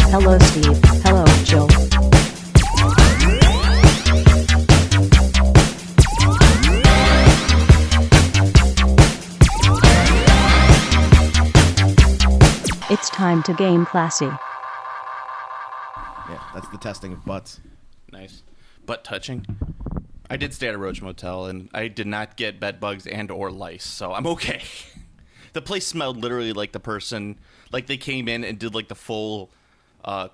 Hello Steve. Hello Jill. It's time to game classy. Yeah, that's the testing of butts. Nice. Butt touching. I did stay at a Roach Motel, and I did not get bed bugs and or lice, so I'm okay. The place smelled literally like the person, like they came in and did like the full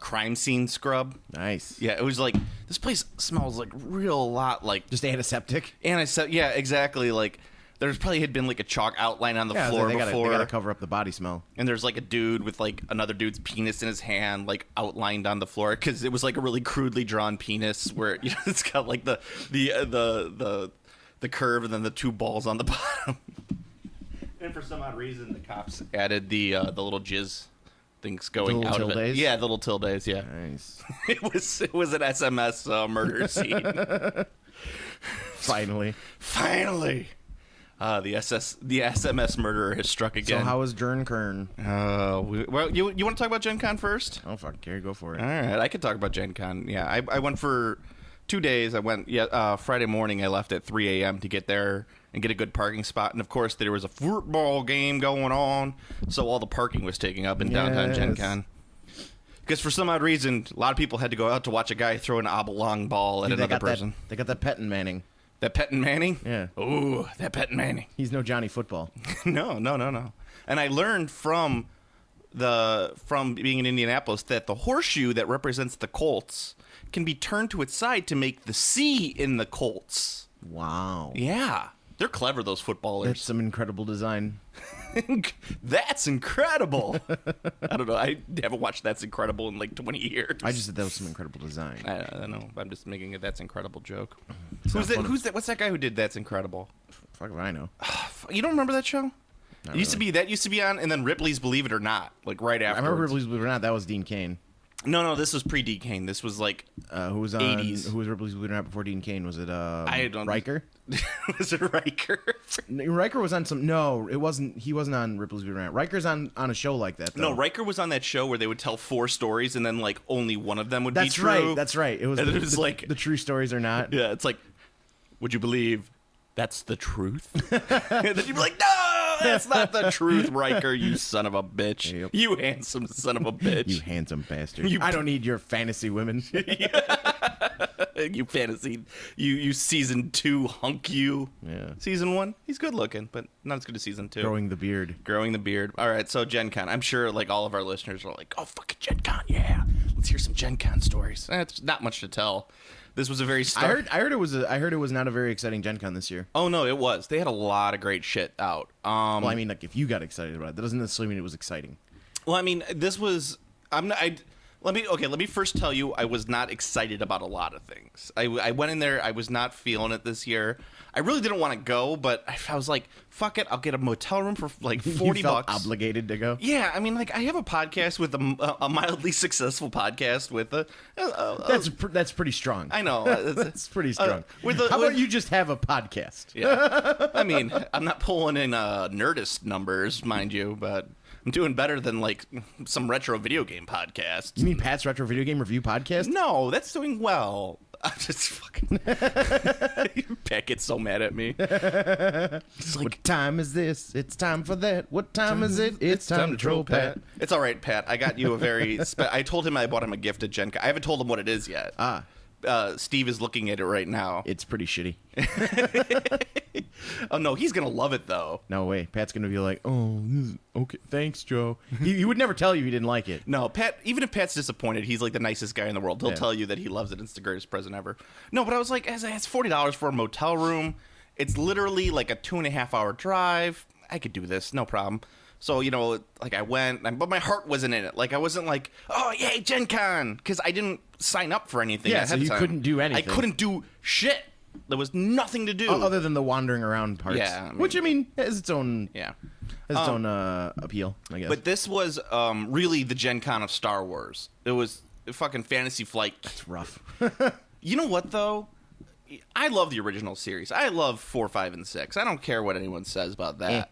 crime scene scrub. Nice. Yeah, it was like, this place smells like real lot like... Just antiseptic? Yeah, exactly. Like, there's probably had been like a chalk outline on the floor before. They gotta cover up the body smell. And there's like a dude with like another dude's penis in his hand, like outlined on the floor, because it was like a really crudely drawn penis where it's got like the curve and then the two balls on the bottom. And for some odd reason, the cops added the little jizz things going out of it. Tildes? Yeah, the little tildes. Yeah, Nice. it was an SMS murder scene. Finally. The SMS murderer has struck again. So how was Jern Kern? Well, you want to talk about Gen Con first? Oh, fuck, Gary, go for it. All right, I could talk about Gen Con. Yeah, I went for 2 days. I went Friday morning. I left at 3 a.m. to get there and get a good parking spot. And, of course, there was a football game going on, so all the parking was taken up in downtown Gen Con. Because for some odd reason, a lot of people had to go out to watch a guy throw an oblong ball at another person. They got that Pettin Manning. That Pettin Manning? Yeah. Ooh, that Pettin Manning. He's no Johnny Football. No. And I learned from being in Indianapolis that the horseshoe that represents the Colts can be turned to its side to make the C in the Colts. Wow. Yeah. They're clever, those footballers. That's some incredible design. That's incredible. I don't know. I haven't watched That's Incredible in like 20 years. I just said that was some incredible design. I know. I'm just making a That's Incredible joke. Who's that? What's that guy who did That's Incredible? Fuck if I know. You don't remember that show? Not Used to be on, and then Ripley's Believe It or Not, like right after. I remember Ripley's Believe It or Not. That was Dean Cain. No, this was pre-Dean Cain. This was like who was on 80s. Who was Ripley's Believe It or Not before Dean Cain? Was it I don't Riker? Was it Riker? Riker was on some. No, it wasn't. He wasn't on Ripley's Believe It or Not. Riker's on a show like that, though. No, Riker was on that show where they would tell 4 stories and then like only one of them would be true. Right. That's right. It was. And it was like the true stories are not. Yeah, it's like, would you believe that's the truth? And then you'd be like, no, that's not the truth, Riker, you son of a bitch. Yep. You handsome son of a bitch. You handsome bastard. I don't need your fantasy women. You fantasy, you season 2 hunk you. Yeah. Season 1, he's good looking, but not as good as season 2. Growing the beard. All right, so Gen Con. I'm sure like all of our listeners are like, oh, fucking Gen Con, yeah. Let's hear some Gen Con stories. It's not much to tell. This was a very I heard it was not a very exciting Gen Con this year. Oh no, it was. They had a lot of great shit out. Well, I mean, like if you got excited about it, that doesn't necessarily mean it was exciting. Well, I mean, this was. Let me first tell you, I was not excited about a lot of things. I went in there, I was not feeling it this year. I really didn't want to go, but I was like, fuck it, I'll get a motel room for like $40. You felt obligated to go? Yeah, I mean, like I have a podcast with a mildly successful podcast with That's pretty strong. I know. That's pretty strong. How about you just have a podcast? Yeah. I mean, I'm not pulling in Nerdist numbers, mind you, but I'm doing better than like some retro video game podcast. You mean Pat's Retro Video Game Review podcast? No, that's doing well. I'm just fucking. Pat gets so mad at me. It's like, what time is this? It's time for that. What time is it? It's time to troll Pat. It's all right, Pat. I got you a very. I told him I bought him a gift at Gen Con. I haven't told him what it is yet. Steve is looking at it right now. It's pretty shitty. Oh no, he's gonna love it though. No way, Pat's gonna be like, "Oh, okay, thanks, Joe." He would never tell you he didn't like it. No, Pat. Even if Pat's disappointed, he's like the nicest guy in the world. He'll tell you that he loves it. It's the greatest present ever. No, but I was like, it's $40 for a motel room. It's literally like a 2.5 hour drive. I could do this, no problem. So, like I went, but my heart wasn't in it. Like I wasn't like, oh, yay, Gen Con, because I didn't sign up for anything. Yeah, so you couldn't do anything. I couldn't do shit. There was nothing to do other than the wandering around parts. Yeah, which I mean has its own appeal, I guess. But this was really the Gen Con of Star Wars. It was fucking Fantasy Flight. That's rough. You know what though? I love the original series. I love 4, 5, and 6. I don't care what anyone says about that.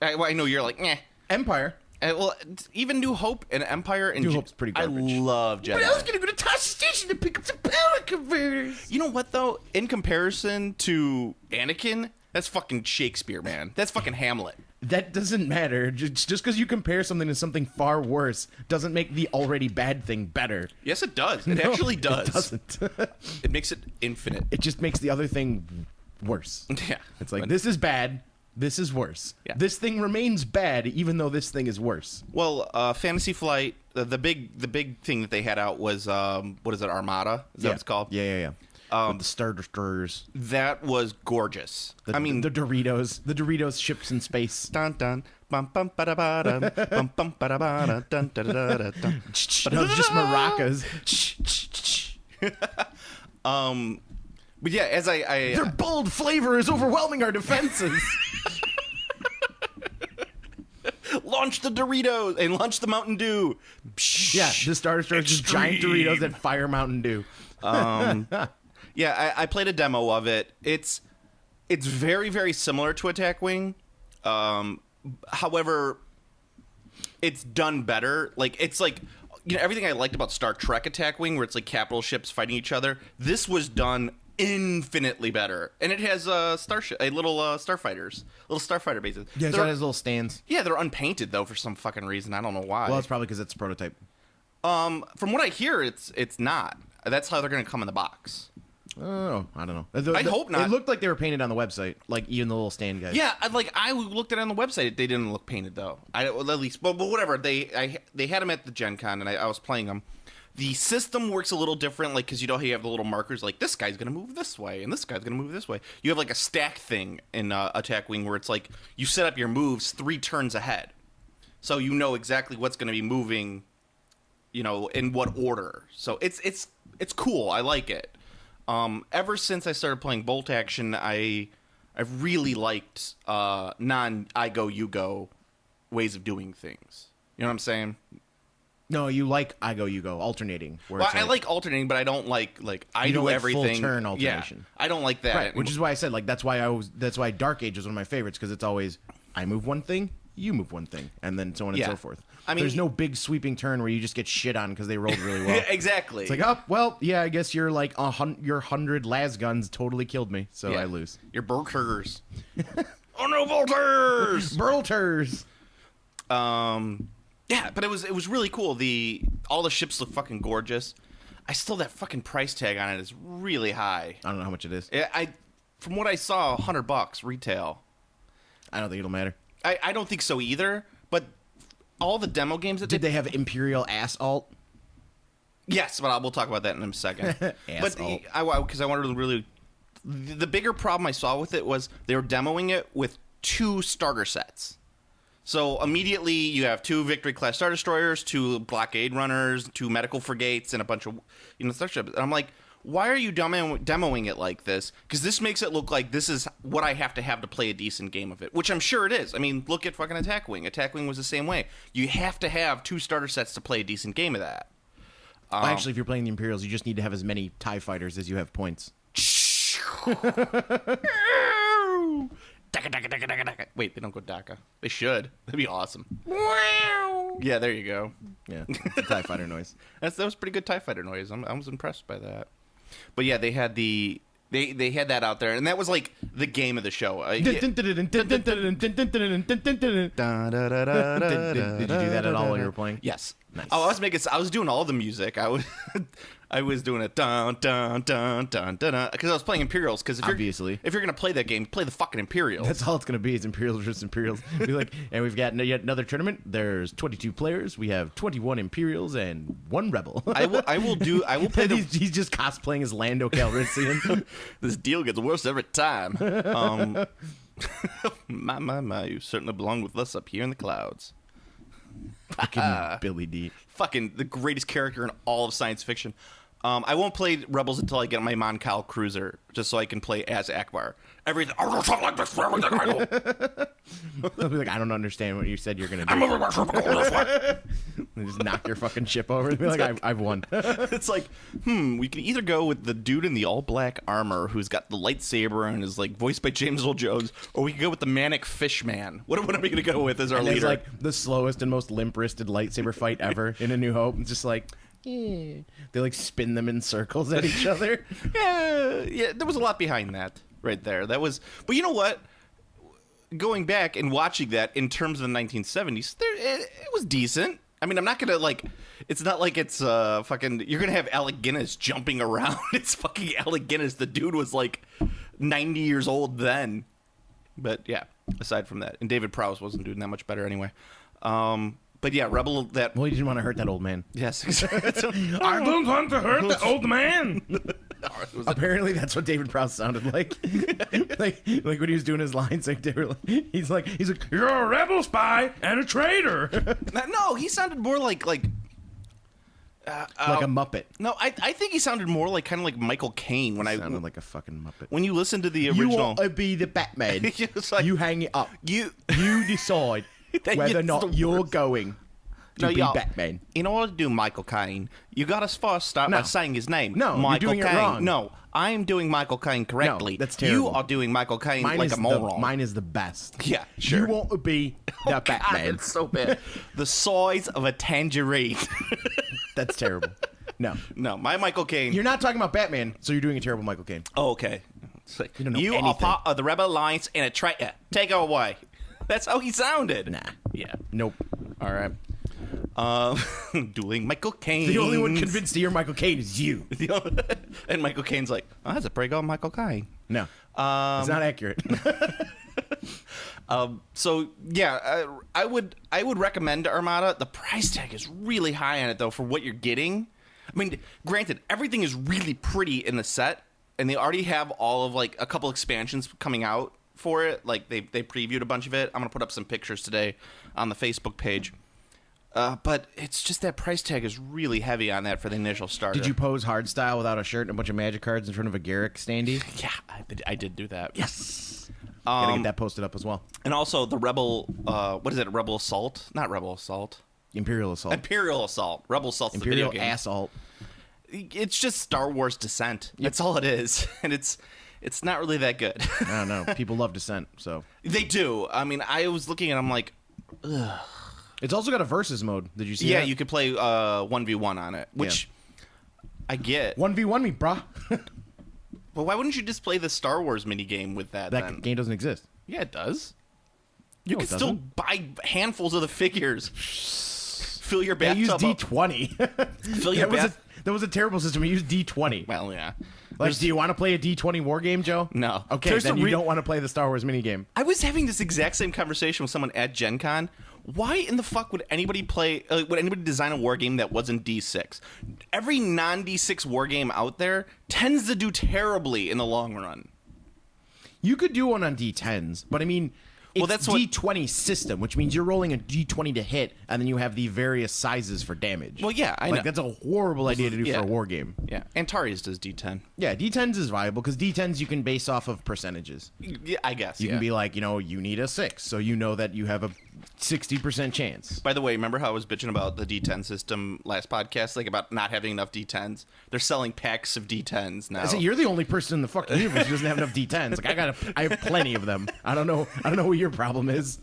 I know you're like, eh. Empire. Well, even New Hope and Empire and New Hope's pretty garbage. I love Jedi. But I was gonna go to Tosche Station to pick up some power converters. You know what though? In comparison to Anakin, that's fucking Shakespeare, man. That's fucking Hamlet. That doesn't matter. Just because you compare something to something far worse doesn't make the already bad thing better. Yes, it does. It actually does. It doesn't. It makes it infinite. It just makes the other thing worse. Yeah. It's like, this is bad. This is worse. Yeah. This thing remains bad, even though this thing is worse. Well, Fantasy Flight, the big thing that they had out was what is it, Armada? Is that what it's called? Yeah. With the Star Destroyers. That was gorgeous. The Doritos ships in space. Dun dun bum bum ba da ba dum bum bum ba da ba da dun da da da da dun. No, just maracas. But yeah, as I Their bold flavor is overwhelming our defenses. launch the Doritos and launch the Mountain Dew. Yeah, the Star Destroyers just giant Doritos that fire Mountain Dew. Yeah, I played a demo of it. It's very, very similar to Attack Wing. However, it's done better. Like, it's like, you know, everything I liked about Star Trek Attack Wing, where it's like capital ships fighting each other. This was done infinitely better, and it has little starfighters, little starfighter bases. Yeah, it has little stands. Yeah, they're unpainted though for some fucking reason. I don't know why. Well, it's probably because it's a prototype. From what I hear, it's not. That's how they're going to come in the box. Oh, I don't know. I hope not. It looked like they were painted on the website, like even the little stand guys. Yeah, I looked at it on the website. They didn't look painted though. At least, but whatever. They had them at the Gen Con, and I was playing them. The system works a little different, like because you know how you have the little markers, like this guy's gonna move this way, and this guy's gonna move this way. You have like a stack thing in Attack Wing where it's like you set up your moves 3 turns ahead, so you know exactly what's gonna be moving, you know, in what order. So it's cool. I like it. Ever since I started playing Bolt Action, I've really liked non-I go you go ways of doing things. You know what I'm saying? No, you like I go you go alternating. Well, I like alternating, but I don't like I you do don't like everything. full turn alternation. Yeah, I don't like that. Right, which is why I said like that's why Dark Age is one of my favorites because it's always I move one thing, you move one thing, and then so on and so forth. I mean, there's no big sweeping turn where you just get shit on because they rolled really well. Exactly. It's like, oh, well, yeah, I guess you're like your 100 las guns totally killed me, so I lose. Your bolters. Oh no, bolters! Bolters. Yeah, but it was really cool. All the ships look fucking gorgeous. That fucking price tag on it is really high. I don't know how much it is. From what I saw, $100 retail. I don't think it'll matter. I don't think so either. But all the demo games that did they have Imperial Ass-ault? Yes, but we'll talk about that in a second. But because I wanted to really, the bigger problem I saw with it was they were demoing it with 2 starter sets. So immediately you have 2 Victory class Star Destroyers, 2 blockade runners, 2 medical frigates, and a bunch of starships. And I'm like, why are you demoing it like this? Because this makes it look like this is what I have to play a decent game of it, which I'm sure it is. I mean, look at fucking Attack Wing. Attack Wing was the same way. You have to have 2 starter sets to play a decent game of that. Actually, if you're playing the Imperials, you just need to have as many TIE fighters as you have points. Wait, they don't go DACA. They should. That'd be awesome. Yeah, there you go. Yeah, it's a TIE fighter noise. That was pretty good TIE fighter noise. I was impressed by that. But yeah, they had they had that out there, and that was like the game of the show. Did you do that at all while you were playing? Yes. Nice. Oh, I was doing all the music. I was doing it dun dun dun dun dun because I was playing Imperials. Because if you're gonna play that game, play the fucking Imperials. That's all it's gonna be. Is Imperials versus Imperials. Be like, and we've got yet another tournament. There's 22 players. We have 21 Imperials and 1 Rebel. I will play. He's just cosplaying as Lando Calrissian. This deal gets worse every time. My, you certainly belong with us up here in the clouds. Fucking Billy D. Fucking the greatest character in all of science fiction. I won't play Rebels until I get my Mon Cal cruiser, just so I can play as Akbar. Everything. I'm gonna talk like this for everything I do. I'll be like, I don't understand what you said you're gonna do. I'm moving my ship this way. and just knock your fucking ship over and be like, I've won. It's like, we could either go with the dude in the all-black armor who's got the lightsaber and is, like, voiced by James Earl Jones, or we could go with the Manic Fish Man. What are we going to go with as our leader? It's like the slowest and most limp-wristed lightsaber fight ever in A New Hope. It's just like, they, like, spin them in circles at each other. Yeah, there was a lot behind that right there. That was, but you know what? Going back and watching that in terms of the 1970s, it was decent. I mean, I'm not gonna like. It's not like it's fucking. You're gonna have Alec Guinness jumping around. It's fucking Alec Guinness. The dude was like 90 years old then. But yeah, aside from that, and David Prowse wasn't doing that much better anyway. But yeah, Rebel. That well, you didn't want to hurt that old man. Yes, I don't want to hurt the old man. Apparently, that's what David Prowse sounded like. like when he was doing his lines, like he's like, you're a rebel spy and a traitor. No, he sounded more like like a Muppet. No, I think he sounded more like kind of like Michael Caine when sounded like a fucking Muppet. When you listen to the original, you want to be the Batman. Like, you hang it up. You decide whether or not you're going to be Batman. In order to do Michael Caine, you got to first start by saying his name. No, Michael you're doing Caine. it wrong. No, I'm doing Michael Caine correctly. No, that's terrible. You are doing Michael Caine like a moron. Mine is the best. Yeah, sure. You want to be the Batman. God, it's so bad. The size of a tangerine. That's terrible. No, my Michael Caine. You're not talking about Batman, so you're doing a terrible Michael Caine. Oh, okay. It's like, you don't know you anything. are part of the Rebel Alliance and a traitor. Take it away. That's how he sounded. Nah. Yeah. Nope. All right. Dueling Michael Caine. The only one convinced that you're Michael Caine is you. And Michael Caine's like, oh, that's a pretty good Michael Caine. No. It's not accurate. So yeah, I would recommend Armada. The price tag is really high on it though for what you're getting. I mean, granted, everything is really pretty in the set, and they already have all of like a couple expansions coming out for it. Like they previewed a bunch of it. I'm gonna put up some pictures today on the Facebook page. But it's just that price tag is really heavy on that for the initial starter. Did you pose hard style without a shirt and a bunch of magic cards in front of a Garrick standee? Yeah, I did do that. Yes. Gotta get that posted up as well. And also the Rebel, what is it? Rebel Assault? Not Rebel Assault. Imperial Assault. Imperial Assault. Rebel Assault's Imperial the video game. Ass-ault. It's just Star Wars Descent. That's all it is, and it's not really that good. I don't know. People love Descent, so they do. I mean, I was looking and I'm like, ugh. It's also got a versus mode. Did you see that? Yeah, you could play 1v1 on it, which I get. 1v1 me, brah. But why wouldn't you just play the Star Wars minigame with that then? Game doesn't exist. Yeah, it does. You No, can it still doesn't. buy handfuls of the figures. Fill your They bathtub use up. D20. Fill your That was a terrible system. We used D20. Well, yeah. Like, do you want to play a D20 war game, Joe? No. Okay, There's then a you don't want to play the Star Wars minigame. I was having this exact same conversation with someone at Gen Con. Why in the fuck would anybody would anybody design a war game that wasn't D6? Every non-D6 war game out there tends to do terribly in the long run. You could do one on D10s, but I mean, it's that's what- D20 system, which means you're rolling a D20 to hit, and then you have the various sizes for damage. Well, yeah, I know. That's a horrible idea to do Yeah. for a war game. Yeah, Antares does D10. Yeah, D10s is viable, because D10s you can base off of percentages. Yeah, I guess. You can be like, you need a 6, so you know that you have a 60% chance. By the way, remember how I was bitching about the D10 system last podcast, like about not having enough D10s? They're selling packs of D10s now. I say you're the only person in the fucking universe who doesn't have enough D10s. Like I have plenty of them. I don't know what your problem is.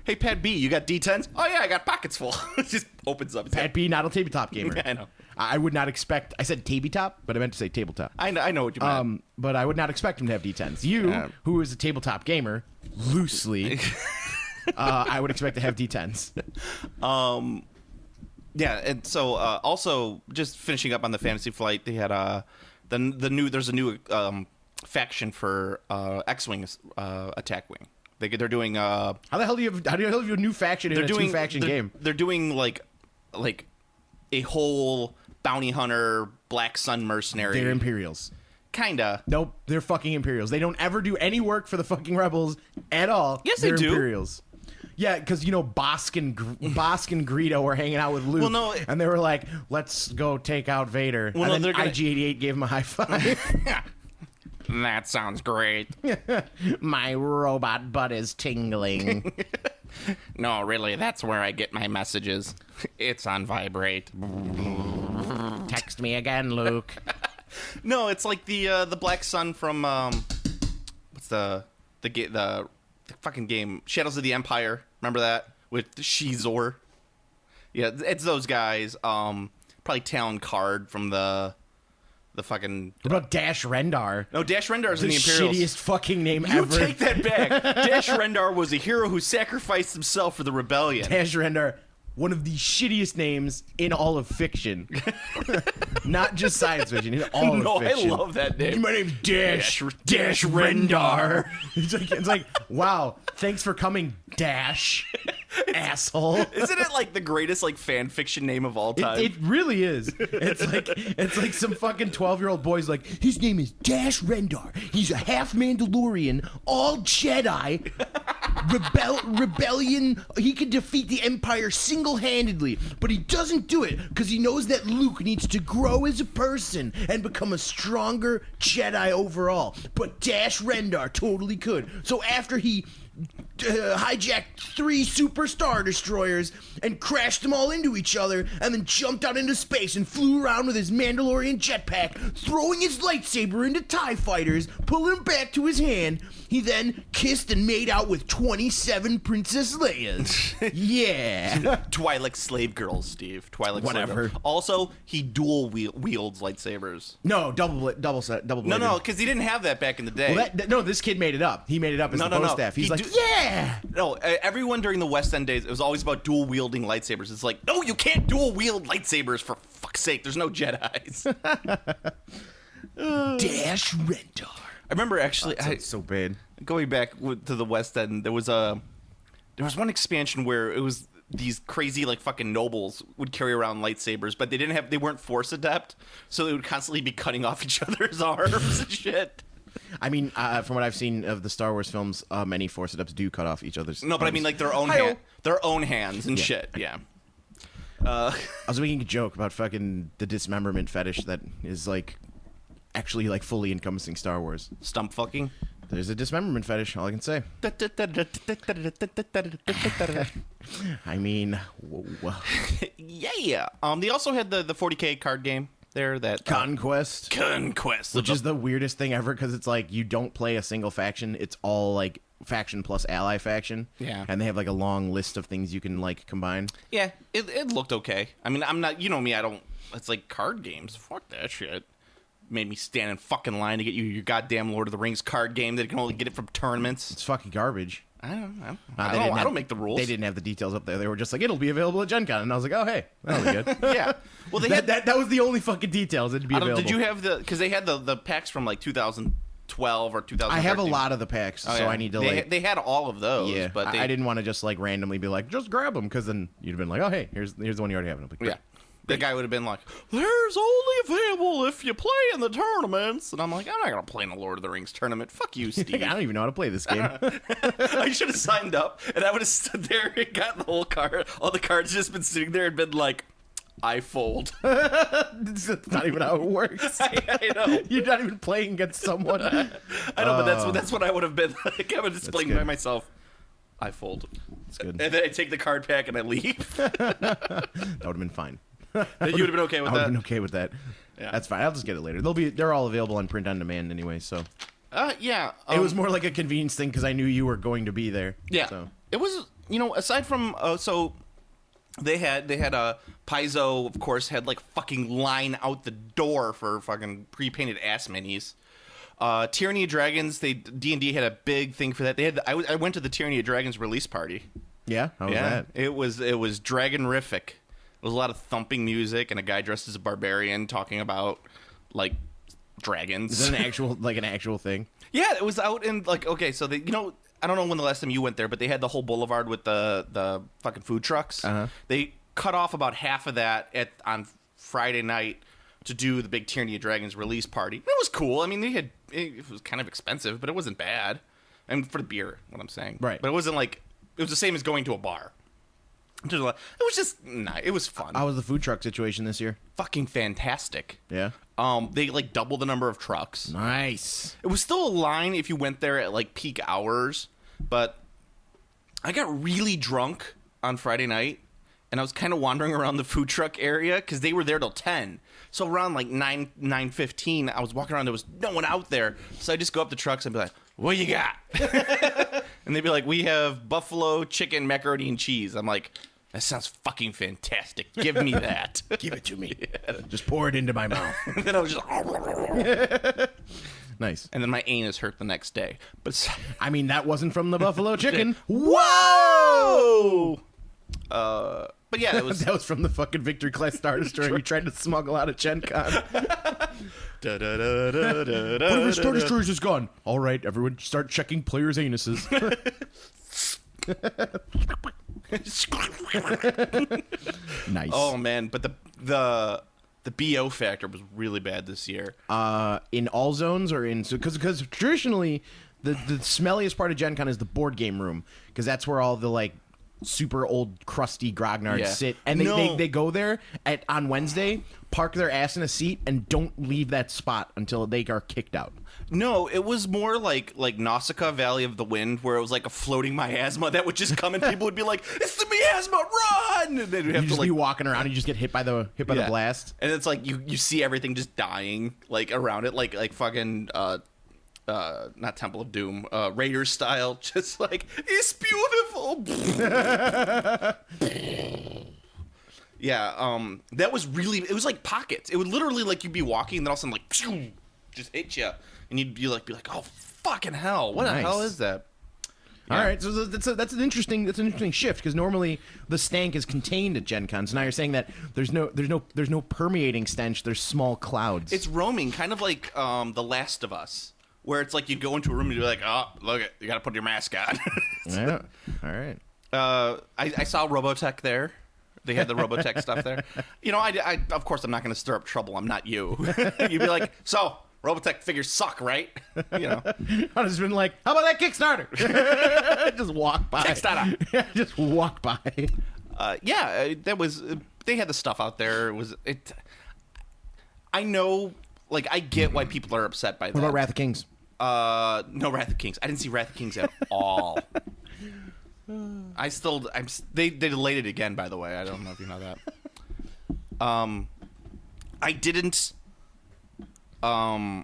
Hey, Pat B, you got D10s? Oh yeah, I got pockets full. It just opens up. Pat B, not a tabletop gamer. Yeah, I know. I would not expect. I said tabletop, but I meant to say tabletop. I know what you meant. But I would not expect him to have D10s. You, who is a tabletop gamer, loosely, I would expect to have D10s. Yeah, and so also just finishing up on the Fantasy Flight, they had there's a new faction for X-wing attack wing. They're doing How the hell do you have a new faction in a two-faction game? They're doing like a whole bounty hunter Black Sun mercenary. They're Imperials. Kinda. Nope, they're fucking Imperials. They don't ever do any work for the fucking rebels at all. Yes, they're they do. Imperials. Yeah, because Bosk and Greedo were hanging out with Luke, Well, no, and they were like, "Let's go take out Vader." Well, and no, then IG-88 gave him a high five. That sounds great. My robot butt is tingling. No, really, that's where I get my messages. It's on vibrate. Text me again, Luke. No, it's like the Black Sun from what's the fucking game Shadows of the Empire. Remember that with Shizor? Yeah, it's those guys. Probably Talon Card from the fucking. What about Dash Rendar? No, Dash Rendar is The in the Imperials. shittiest fucking name You ever. take that back. Dash Rendar was a hero who sacrificed himself for the rebellion. Dash Rendar, one of the shittiest names in all of fiction. Not just science fiction, in all of fiction. I love that name. My name's Dash Rendar. It's like, wow, thanks for coming, Dash. Asshole. Isn't it like the greatest like fan fiction name of all time? It really is. It's like some fucking 12-year-old boy's like, his name is Dash Rendar. He's a half Mandalorian, all Jedi. Rebellion. He can defeat the Empire single-handedly, but he doesn't do it because he knows that Luke needs to grow as a person and become a stronger Jedi overall. But Dash Rendar totally could. So after he hijacked 3 super star destroyers and crashed them all into each other and then jumped out into space and flew around with his Mandalorian jetpack, throwing his lightsaber into TIE fighters, pulling them back to his hand. He then kissed and made out with 27 Princess Leias. Yeah. Twi'lek slave girls, Steve. Twi'lek slave Whatever. girls. Also, he dual wields lightsabers. No, double No, because he didn't have that back in the day. Well, no, this kid made it up. He made it up as the post staff. He's He like, do- yeah. No, everyone during the West End days, it was always about dual wielding lightsabers. It's like, no, you can't dual wield lightsabers for fuck's sake. There's no Jedis. Dash Rendar. I remember actually, It's so bad. going back to the West End, there was one expansion where it was these crazy like fucking nobles would carry around lightsabers, but they weren't Force adept, so they would constantly be cutting off each other's arms and shit. I mean, from what I've seen of the Star Wars films, many Force adepts do cut off each other's. No, but I mean like their own hands and shit. Yeah. I was making a joke about fucking the dismemberment fetish that is like actually like fully encompassing Star Wars. Stump fucking. There's a dismemberment fetish. All I can say. I mean, Yeah. They also had the 40K card game there that Conquest, which is the weirdest thing ever because it's like you don't play a single faction. It's all like faction plus ally faction. Yeah. And they have like a long list of things you can like combine. Yeah, it looked okay. I mean, I'm not, you know me, I don't. It's like card games. Fuck that shit. Made me stand in fucking line to get you your goddamn Lord of the Rings card game that can only get it from tournaments. It's fucking garbage. I don't make the rules. They didn't have the details up there. They were just like, it'll be available at Gen Con. And I was like, oh, hey, that'll be good. Yeah. Well, that was the only fucking details that'd be available. Did you have because they had the packs from like 2012 or 2013. I have a lot of the packs, so I need to They had all of those. Yeah, but I didn't want to just like randomly be like, just grab them, because then you'd have been like, oh, hey, here's the one you already have. And I'm like, yeah. The guy would have been like, there's only available if you play in the tournaments. And I'm like, I'm not going to play in the Lord of the Rings tournament. Fuck you, Steve. I don't even know how to play this game. I should have signed up, and I would have stood there and gotten the whole card. All the cards just been sitting there and been like, I fold. That's not even how it works. I know. You're not even playing against someone. I know, but that's what I would have been like. I would have just playing by good. myself. I fold. That's good. And then I take the card pack and I leave. That would have been fine. You would have been okay with I would that? have been okay with that. Yeah. That's fine. I'll just get it later. They're all available on print on demand anyway, so. Yeah. It was more like a convenience thing because I knew you were going to be there. Yeah. So. It was, aside from, so they had Paizo, of course, had like fucking line out the door for fucking pre-painted ass minis. Tyranny of Dragons, D&D had a big thing for that. They had, I went to the Tyranny of Dragons release party. Yeah? How was that? It was Dragonific. There was a lot of thumping music and a guy dressed as a barbarian talking about like dragons. Is that an actual thing? Yeah, it was out in like so they I don't know when the last time you went there, but they had the whole boulevard with the fucking food trucks. Uh-huh. They cut off about half of that on Friday night to do the big Tyranny of Dragons release party. It was cool. I mean, it was kind of expensive, but it wasn't bad. And for the beer, what I'm saying, right? But it wasn't like it was the same as going to a bar. It was just it was fun. How was the food truck situation this year? Fucking fantastic. Yeah. They like doubled the number of trucks. Nice. It was still a line if you went there at like peak hours, but I got really drunk on Friday night, and I was kind of wandering around the food truck area because they were there till 10. So around like 9:15, I was walking around. There was no one out there. So I just go up to trucks and be like, "What you got?" And they'd be like, "We have buffalo chicken, macaroni, and cheese." I'm like, "That sounds fucking fantastic. Give me that." Give it to me. Just pour it into my mouth. And then I was just... Nice. And then my anus hurt the next day. But I mean, that wasn't from the buffalo chicken. Whoa! But yeah, it was... That was from the fucking Victory Class Star Destroyer you tried to smuggle out of Gen Con. One of our Star Destroyers is gone. All right, everyone, start checking players' anuses. Nice. Oh man, but the BO factor was really bad this year. In all zones or in... Because traditionally, the smelliest part of Gen Con is the board game room. Because that's where all the, like, super old, crusty grognards sit. And they go there on Wednesday, park their ass in a seat, and don't leave that spot until they are kicked out. No, it was more like Nausicaa Valley of the Wind, where it was like a floating miasma that would just come and people would be like, "It's the miasma, run!" And they'd have You just to be walking around and you just get hit by the blast. And it's like you see everything just dying like around it, like fucking not Temple of Doom, Raiders style, just like, it's beautiful. Yeah, that was really, it was like pockets. It would literally, like, you'd be walking and then all of a sudden, like, phew, just hit you. And you'd be like, oh, fucking hell. What the hell is that? Yeah. All right, so that's an interesting shift, because normally the stank is contained at Gen Con. So now you're saying that there's no permeating stench. There's small clouds. It's roaming, kind of like The Last of Us, where it's like you go into a room and you're like, oh, look, you got to put your mask on. Yeah. All right. I saw Robotech there. They had the Robotech stuff there. You know, I of course I'm not going to stir up trouble. I'm not you. You'd be like, so Robotech figures suck, right? You know, I've just been like, how about that Kickstarter? Just walk by. Kickstarter. Just walk by. Yeah, that was. They had the stuff out there. I know, like, I get why people are upset by that. What about Wrath of Kings? No Wrath of Kings. I didn't see Wrath of Kings at all. They delayed it again, by the way. I don't know if you know that. I didn't. Yeah,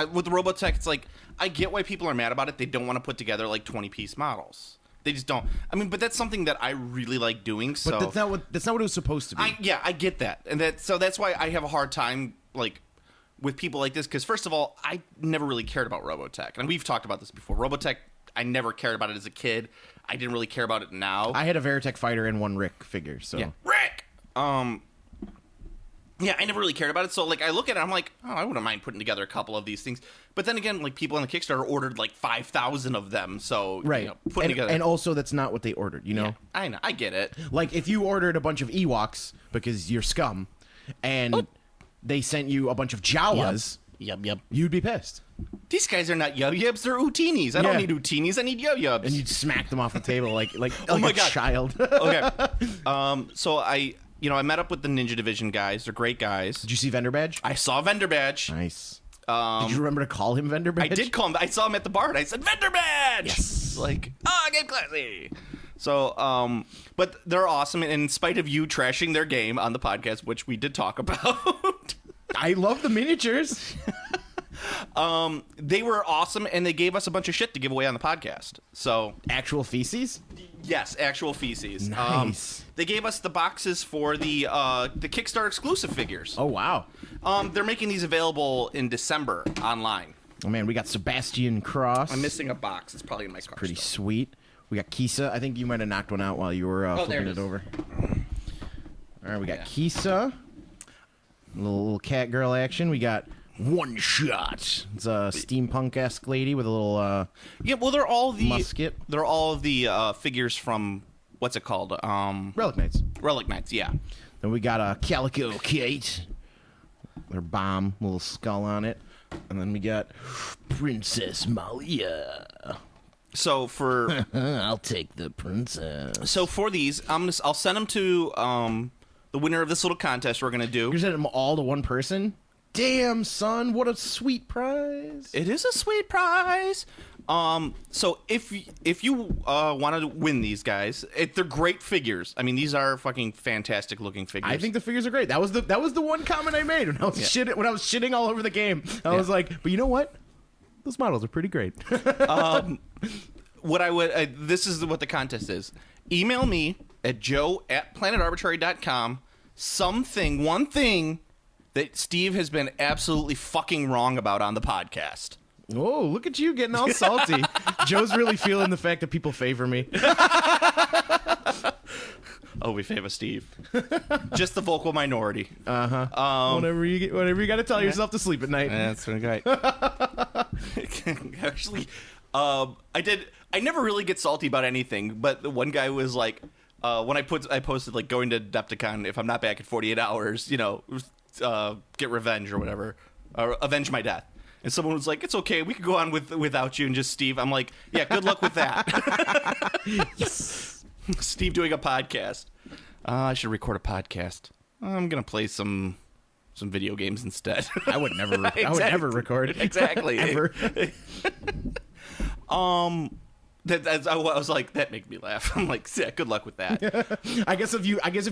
with the Robotech, it's like, I get why people are mad about it. They don't want to put together like 20-piece models. They just don't. I mean, but that's something that I really like doing. So but that's not what it was supposed to be. I get that, and that's why I have a hard time like with people like this, because first of all, I never really cared about Robotech, and we've talked about this before. Robotech, I never cared about it as a kid. I didn't really care about it now. I had a Veritech fighter and one Rick figure, so yeah. Rick. Yeah, I never really cared about it. So, like, I look at it, I'm like, oh, I wouldn't mind putting together a couple of these things. But then again, like, people on the Kickstarter ordered like 5,000 of them. So, right, you know, putting together. And also, that's not what they ordered. You know, Yeah, I know, I get it. like if you ordered a bunch of Ewoks because you're scum, and they sent you a bunch of Jawas, Yep. you'd be pissed. These guys are not yub-yubs, they're Utinis. I don't need Utinis, I need yub-yubs. And you'd smack them off the table like Oh my a God. child. Okay. So I met up with the Ninja Division guys. They're great guys. Did you see Vendor Badge? I saw Vendor Badge. Nice. Did you remember to call him Vendor Badge? I did call him. I saw him at the bar, and I said, Vendor Badge! Yes. Like, Game Classy! So, but they're awesome, and in spite of you trashing their game on the podcast, which we did talk about... I love the miniatures. They were awesome, and they gave us a bunch of shit to give away on the podcast. So, Actual feces? yes, actual feces. Nice. They gave us the boxes for the Kickstarter exclusive figures. Oh, wow. They're making these available in December online. Oh, man, we got Sebastian Cross. I'm missing a box. It's probably in my car. Pretty still. sweet. We got Kisa. I think you might have knocked one out while you were there flipping it it is. over. All right, we got Kisa. Little cat girl action. We got One Shot. It's a steampunk-esque lady with a little Yeah, well, they're all the musket. They're all of the figures from what's it called? Relic Knights. Relic Knights. Yeah. Then we got a Calico Kate. Her bomb, little skull on it. And then we got Princess Malia. So for I'll take the princess. for these, I'll send them to the winner of this little contest we're gonna do. You're sending them all to one person? Damn, son, what a sweet prize. It is a sweet prize. So if you want to win these guys, they're great figures. I mean, these are fucking fantastic looking figures. I think the figures are great. That was the one comment I made when I was shitting all over the game. I was like, but you know what? Those models are pretty great. What I would this is what the contest is. Email me at joe@planetarbitrary.com one thing that Steve has been absolutely fucking wrong about on the podcast. Oh, look at you getting all salty. Joe's really feeling the fact that people favor me. Oh, we favor Steve. Just the vocal minority. Whenever you got to tell yourself to sleep at night. That's right. Actually, I never really get salty about anything, but the one guy was like, when I posted like going to Adepticon, if I'm not back in 48 hours, get revenge or whatever, or avenge my death. And someone was like, it's okay, we could go on without you and just Steve. I'm like, yeah, good luck with that. Yes. Steve doing a podcast. I should record a podcast. I'm going to play some video games instead. I would never record. Exactly. Ever. I was like, that made me laugh. I'm like, yeah, good luck with that. I guess if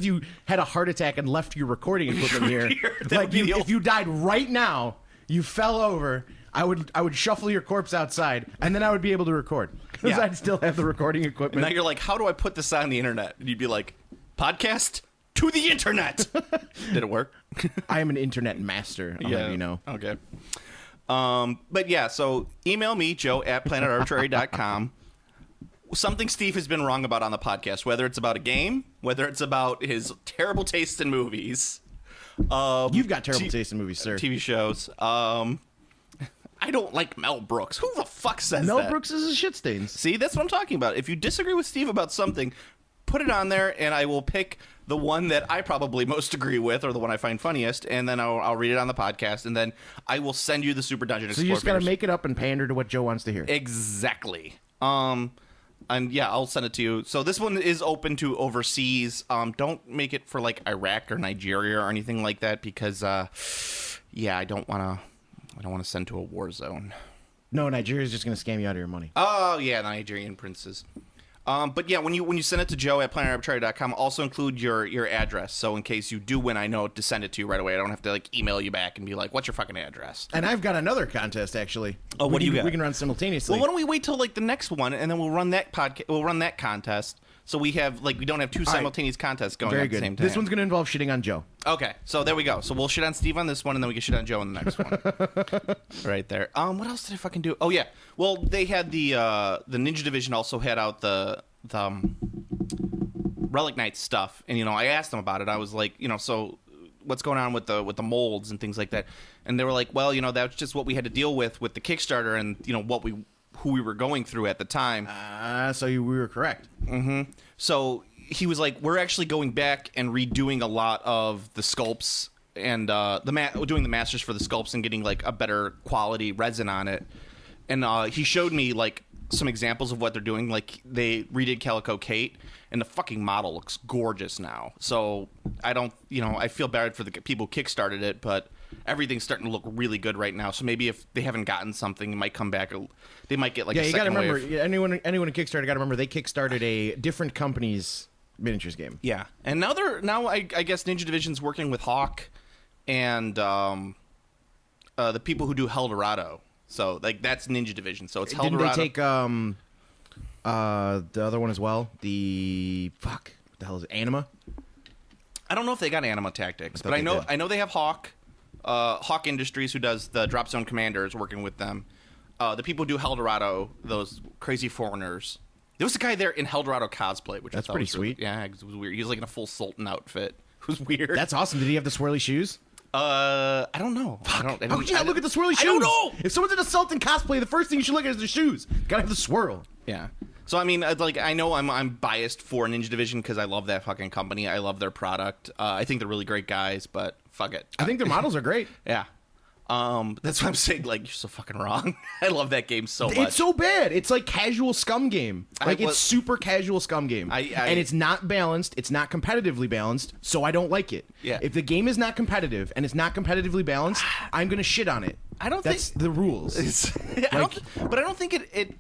you had a heart attack and left your recording equipment here, like if you died right now, you fell over, I would shuffle your corpse outside, and then I would be able to record because Yeah. I'd still have the recording equipment. And now you're like, how do I put this on the internet? And you'd be like, podcast to the internet. Did it work? I am an internet master. I'll have you know. Okay. But yeah, so email me, joe@planetarbitrary.com. Something Steve has been wrong about on the podcast, whether it's about a game, whether it's about his terrible taste in movies. You've got terrible taste in movies, sir. TV shows. I don't like Mel Brooks. Who the fuck says that? Mel Brooks is a shit stains. See, that's what I'm talking about. If you disagree with Steve about something, put it on there, and I will pick the one that I probably most agree with, or the one I find funniest, and then I'll read it on the podcast, and then I will send you the Super Dungeon Explorer. So you just got to make it up and pander to what Joe wants to hear. Exactly. And yeah, I'll send it to you. So this one is open to overseas. Don't make it for like Iraq or Nigeria or anything like that, because I don't want to send to a war zone. No, Nigeria's just going to scam you out of your money. Oh yeah, the Nigerian princes. But yeah, when you send it to joe@planetarbitrary.com, also include your address. So in case you do win, I know to send it to you right away. I don't have to like email you back and be like, "What's your fucking address?" And I've got another contest actually. Oh, what do you got? We can run simultaneously. Well, why don't we wait till like the next one, and then we'll run that We'll run that contest. So we don't have two simultaneous contests going Very at good. the same time. This one's going to involve shitting on Joe. Okay, so there we go. So we'll shit on Steve on this one, and then we can shit on Joe on the next one. Right there. What else did I fucking do? Oh yeah. Well, they had the Ninja Division also had out the Relic Knight stuff, and I asked them about it. I was like, so what's going on with the molds and things like that? And they were like, well, that's just what we had to deal with the Kickstarter, and who we were going through at the time. So we were correct. Mm-hmm. So he was like, we're actually going back and redoing a lot of the sculpts and doing the masters for the sculpts and getting like a better quality resin on it. And he showed me like some examples of what they're doing. Like they redid Calico Kate, and the fucking model looks gorgeous now. So I feel bad for the people who kickstarted it, but everything's starting to look really good right now. So maybe if they haven't gotten something, it might come back. They might get like a second wave. You got to remember, anyone in Kickstarter got to remember they kickstarted a different company's miniatures game. Yeah, and now I guess Ninja Division's working with Hawk and the people who do Eldorado. So like that's Ninja Division. So it's Eldorado. Didn't they take the other one as well? What the hell is it? Anima? I don't know if they got Anima Tactics, but I know they have Hawk. Hawk Industries, who does the Drop Zone Commander, is working with them. The people who do Eldorado, those crazy foreigners. There was a guy there in Eldorado cosplay, which that's I thought pretty was sweet. Yeah, it was weird. He was like in a full Sultan outfit. It was weird. That's awesome. Did he have the swirly shoes? I don't know. How could you not look at the swirly shoes? I don't know. If someone's in a Sultan cosplay, the first thing you should look at is their shoes. Gotta have the swirl. Yeah. So I mean, I know I'm biased for Ninja Division because I love that fucking company. I love their product. I think they're really great guys, but fuck it. I think their models are great. Yeah. That's what I'm saying. Like, you're so fucking wrong. I love that game so much. It's so bad. It's like casual scum game. It's super casual scum game. And it's not balanced. It's not competitively balanced. So I don't like it. Yeah. If the game is not competitive and it's not competitively balanced, I'm gonna shit on it. I don't That's think the rules. but I don't think it.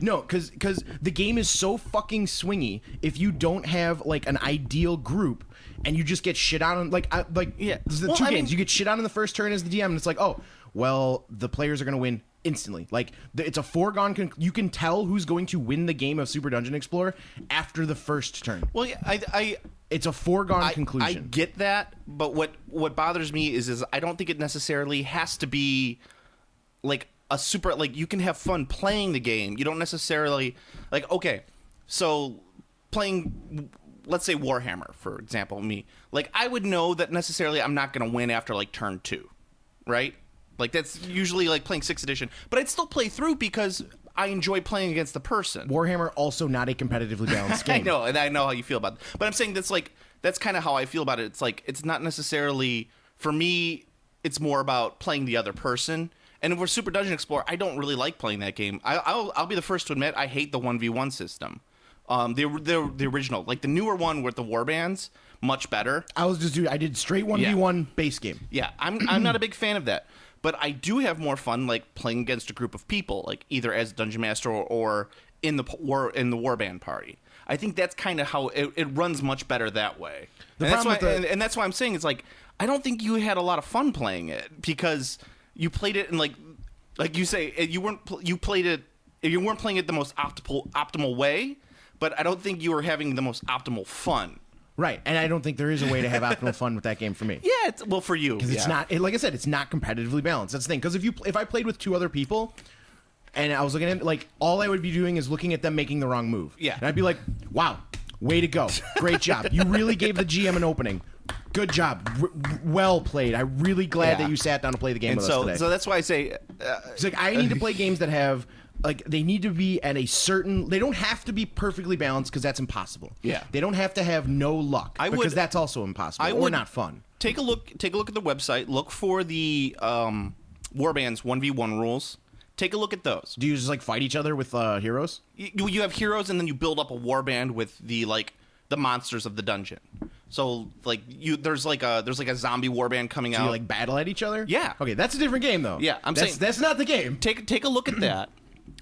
No, because the game is so fucking swingy. If you don't have like an ideal group and you just get shit on, Yeah. there's the Well, two I games. mean- You get shit on in the first turn as the DM, and it's like, oh, well, the players are gonna win instantly. Like it's a foregone. You can tell who's going to win the game of Super Dungeon Explorer after the first turn. Well, yeah, It's a foregone conclusion. I get that, but what bothers me is I don't think it necessarily has to be like a super, like, you can have fun playing the game. You don't necessarily, like, okay, so playing, let's say Warhammer, for example, me, like, I would know that necessarily I'm not going to win after like turn 2, right? Like, that's usually like playing 6th edition, but I'd still play through because I enjoy playing against the person. Warhammer also not a competitively balanced game. I know, and I know how you feel about it. But I'm saying that's kind of how I feel about it. It's like, it's not necessarily, for me, it's more about playing the other person. And if we're Super Dungeon Explorer, I don't really like playing that game. I'll be the first to admit I hate the 1v1 system. The original, like the newer one with the warbands, much better. I did straight 1v1 base game. Yeah, I'm not a big fan of that. But I do have more fun like playing against a group of people, like either as Dungeon Master or in the warband party. I think that's kind of how it runs much better that way. And that's why I'm saying it's like, I don't think you had a lot of fun playing it because you played it in like you say you weren't playing it the most optimal way, but I don't think you were having the most optimal fun. Right, and I don't think there is a way to have optimal fun with that game for me. Yeah, well, for you, because it's not. Like I said, it's not competitively balanced. That's the thing. Because if I played with 2 other people, and I was looking at like all I would be doing is looking at them making the wrong move. Yeah, and I'd be like, "Wow, way to go, great job! You really gave the GM an opening. Good job, well played. I'm really glad that you sat down to play the game with us today." So that's why I say, it's like I need to play games that have. Like, they need to be at a certain... They don't have to be perfectly balanced, because that's impossible. Yeah. They don't have to have no luck, because that's also impossible, or not fun. Take a look at the website. Look for the Warbands 1v1 rules. Take a look at those. Do you just, like, fight each other with heroes? You have heroes, and then you build up a warband with the monsters of the dungeon. So, like, there's like a zombie warband coming out. You, like, battle at each other? Yeah. Okay, that's a different game, though. Yeah, that's not the game. Take a look at that.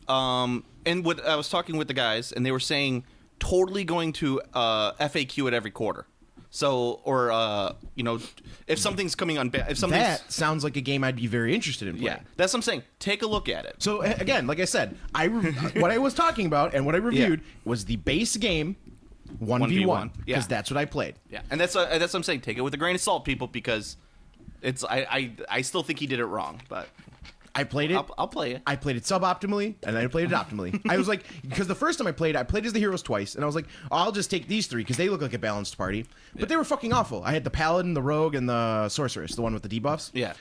And what I was talking with the guys, and they were saying totally going to FAQ at every quarter. So, or if something's coming on, if something that sounds like a game I'd be very interested in playing. Yeah, that's what I'm saying. Take a look at it. So again, like I said, what I was talking about and what I reviewed was the base game 1v1 because that's what I played. Yeah, and that's what I'm saying. Take it with a grain of salt, people, because it's I still think he did it wrong, but. I played it. I'll play it. I played it suboptimally, and then I played it optimally. I was like, because the first time I played as the heroes twice, and I was like, oh, I'll just take these 3 because they look like a balanced party. But they were fucking awful. I had the paladin, the rogue, and the sorceress, the one with the debuffs. Yeah.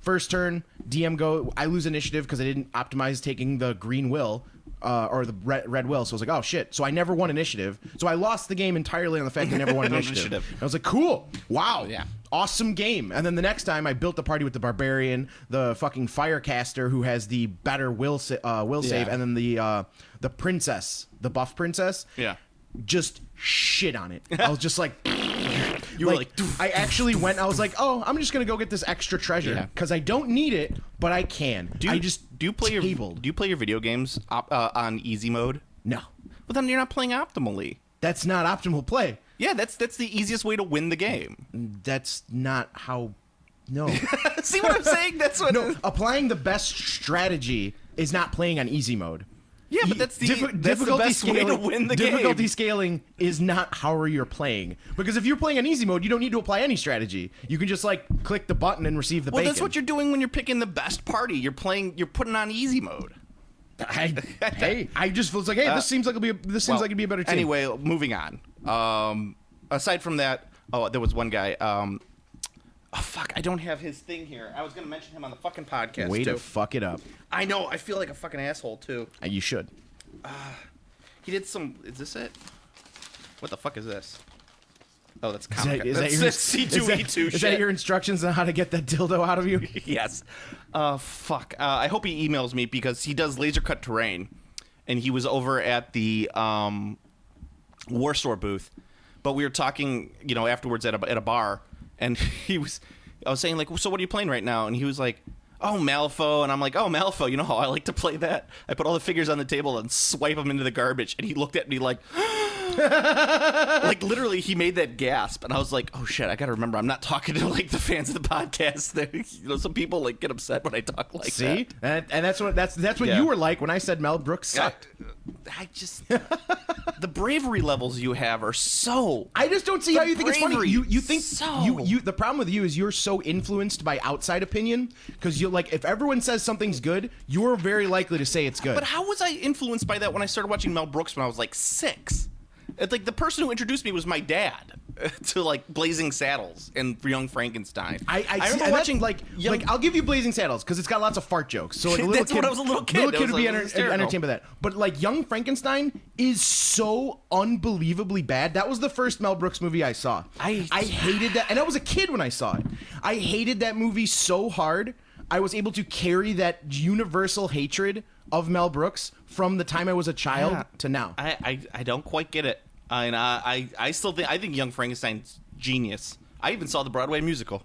First turn, DM go. I lose initiative because I didn't optimize taking the green will. Or the red will, so I was like, oh shit. So I never won initiative. So I lost the game entirely on the fact I never won initiative. And I was like, cool. Wow. Yeah. Awesome game. And then the next time I built the party with the barbarian, the fucking firecaster who has the better will save, and then the princess, the buff princess. Yeah. Just shit on it. I was just like you were like I actually went, I was like, oh, I'm just gonna go get this extra treasure because I don't need it, but I can. Do you play your video games on easy mode? No. Well, then you're not playing optimally. That's not optimal play. Yeah, that's the easiest way to win the game. That's not how. No. See what I'm saying? That's what. No, applying the best strategy is not playing on easy mode. Yeah, but that's the best way to win the game. Difficulty scaling is not how you're playing. Because if you're playing on easy mode, you don't need to apply any strategy. You can just like click the button and receive the bacon. Well, that's what you're doing when you're picking the best party. You're putting on easy mode. I just was like, hey, this seems like it'd be a better team. Anyway, moving on. Aside from that, there was one guy. Oh, fuck, I don't have his thing here. I was going to mention him on the fucking podcast, Way to fuck it up. I know. I feel like a fucking asshole, too. You should. He did some... Is this it? What the fuck is this? Oh, that's comic. That's C2E2 shit. Is that your instructions on how to get that dildo out of you? Yes. Fuck. I hope he emails me because he does laser cut terrain. And he was over at the Warstore booth. But we were talking, afterwards at a bar. And I was saying, like, so what are you playing right now? And he was like, oh, Malifaux. And I'm like, oh, Malifaux, you know how I like to play that? I put all the figures on the table and swipe them into the garbage. And he looked at me like, like literally he made that gasp. And I was like, oh, shit, I got to remember I'm not talking to like the fans of the podcast. You know, some people like get upset when I talk like that. See? And that's what Yeah. you were like when I said Mel Brooks sucked. I just the bravery levels you have are so. I just don't see how you think it's funny. bravery, You think so- you the problem with you is you're so influenced by outside opinion because you like if everyone says something's good, you're very likely to say it's good. But how was I influenced by that when I started watching Mel Brooks when I was like 6? It's like the person who introduced me was my dad to like Blazing Saddles and Young Frankenstein. I remember see, watching like I'll give you Blazing Saddles because it's got lots of fart jokes. So like a little That's kid, when I was a little kid. Little kid It was, would be like, hysterical. entertained by that. But like Young Frankenstein is so unbelievably bad. That was the first Mel Brooks movie I saw. I hated that, and I was a kid when I saw it. I hated that movie so hard. I was able to carry that universal hatred of Mel Brooks from the time I was a child Yeah. to now. I don't quite get it. And I still think Young Frankenstein's genius. I even saw the Broadway musical.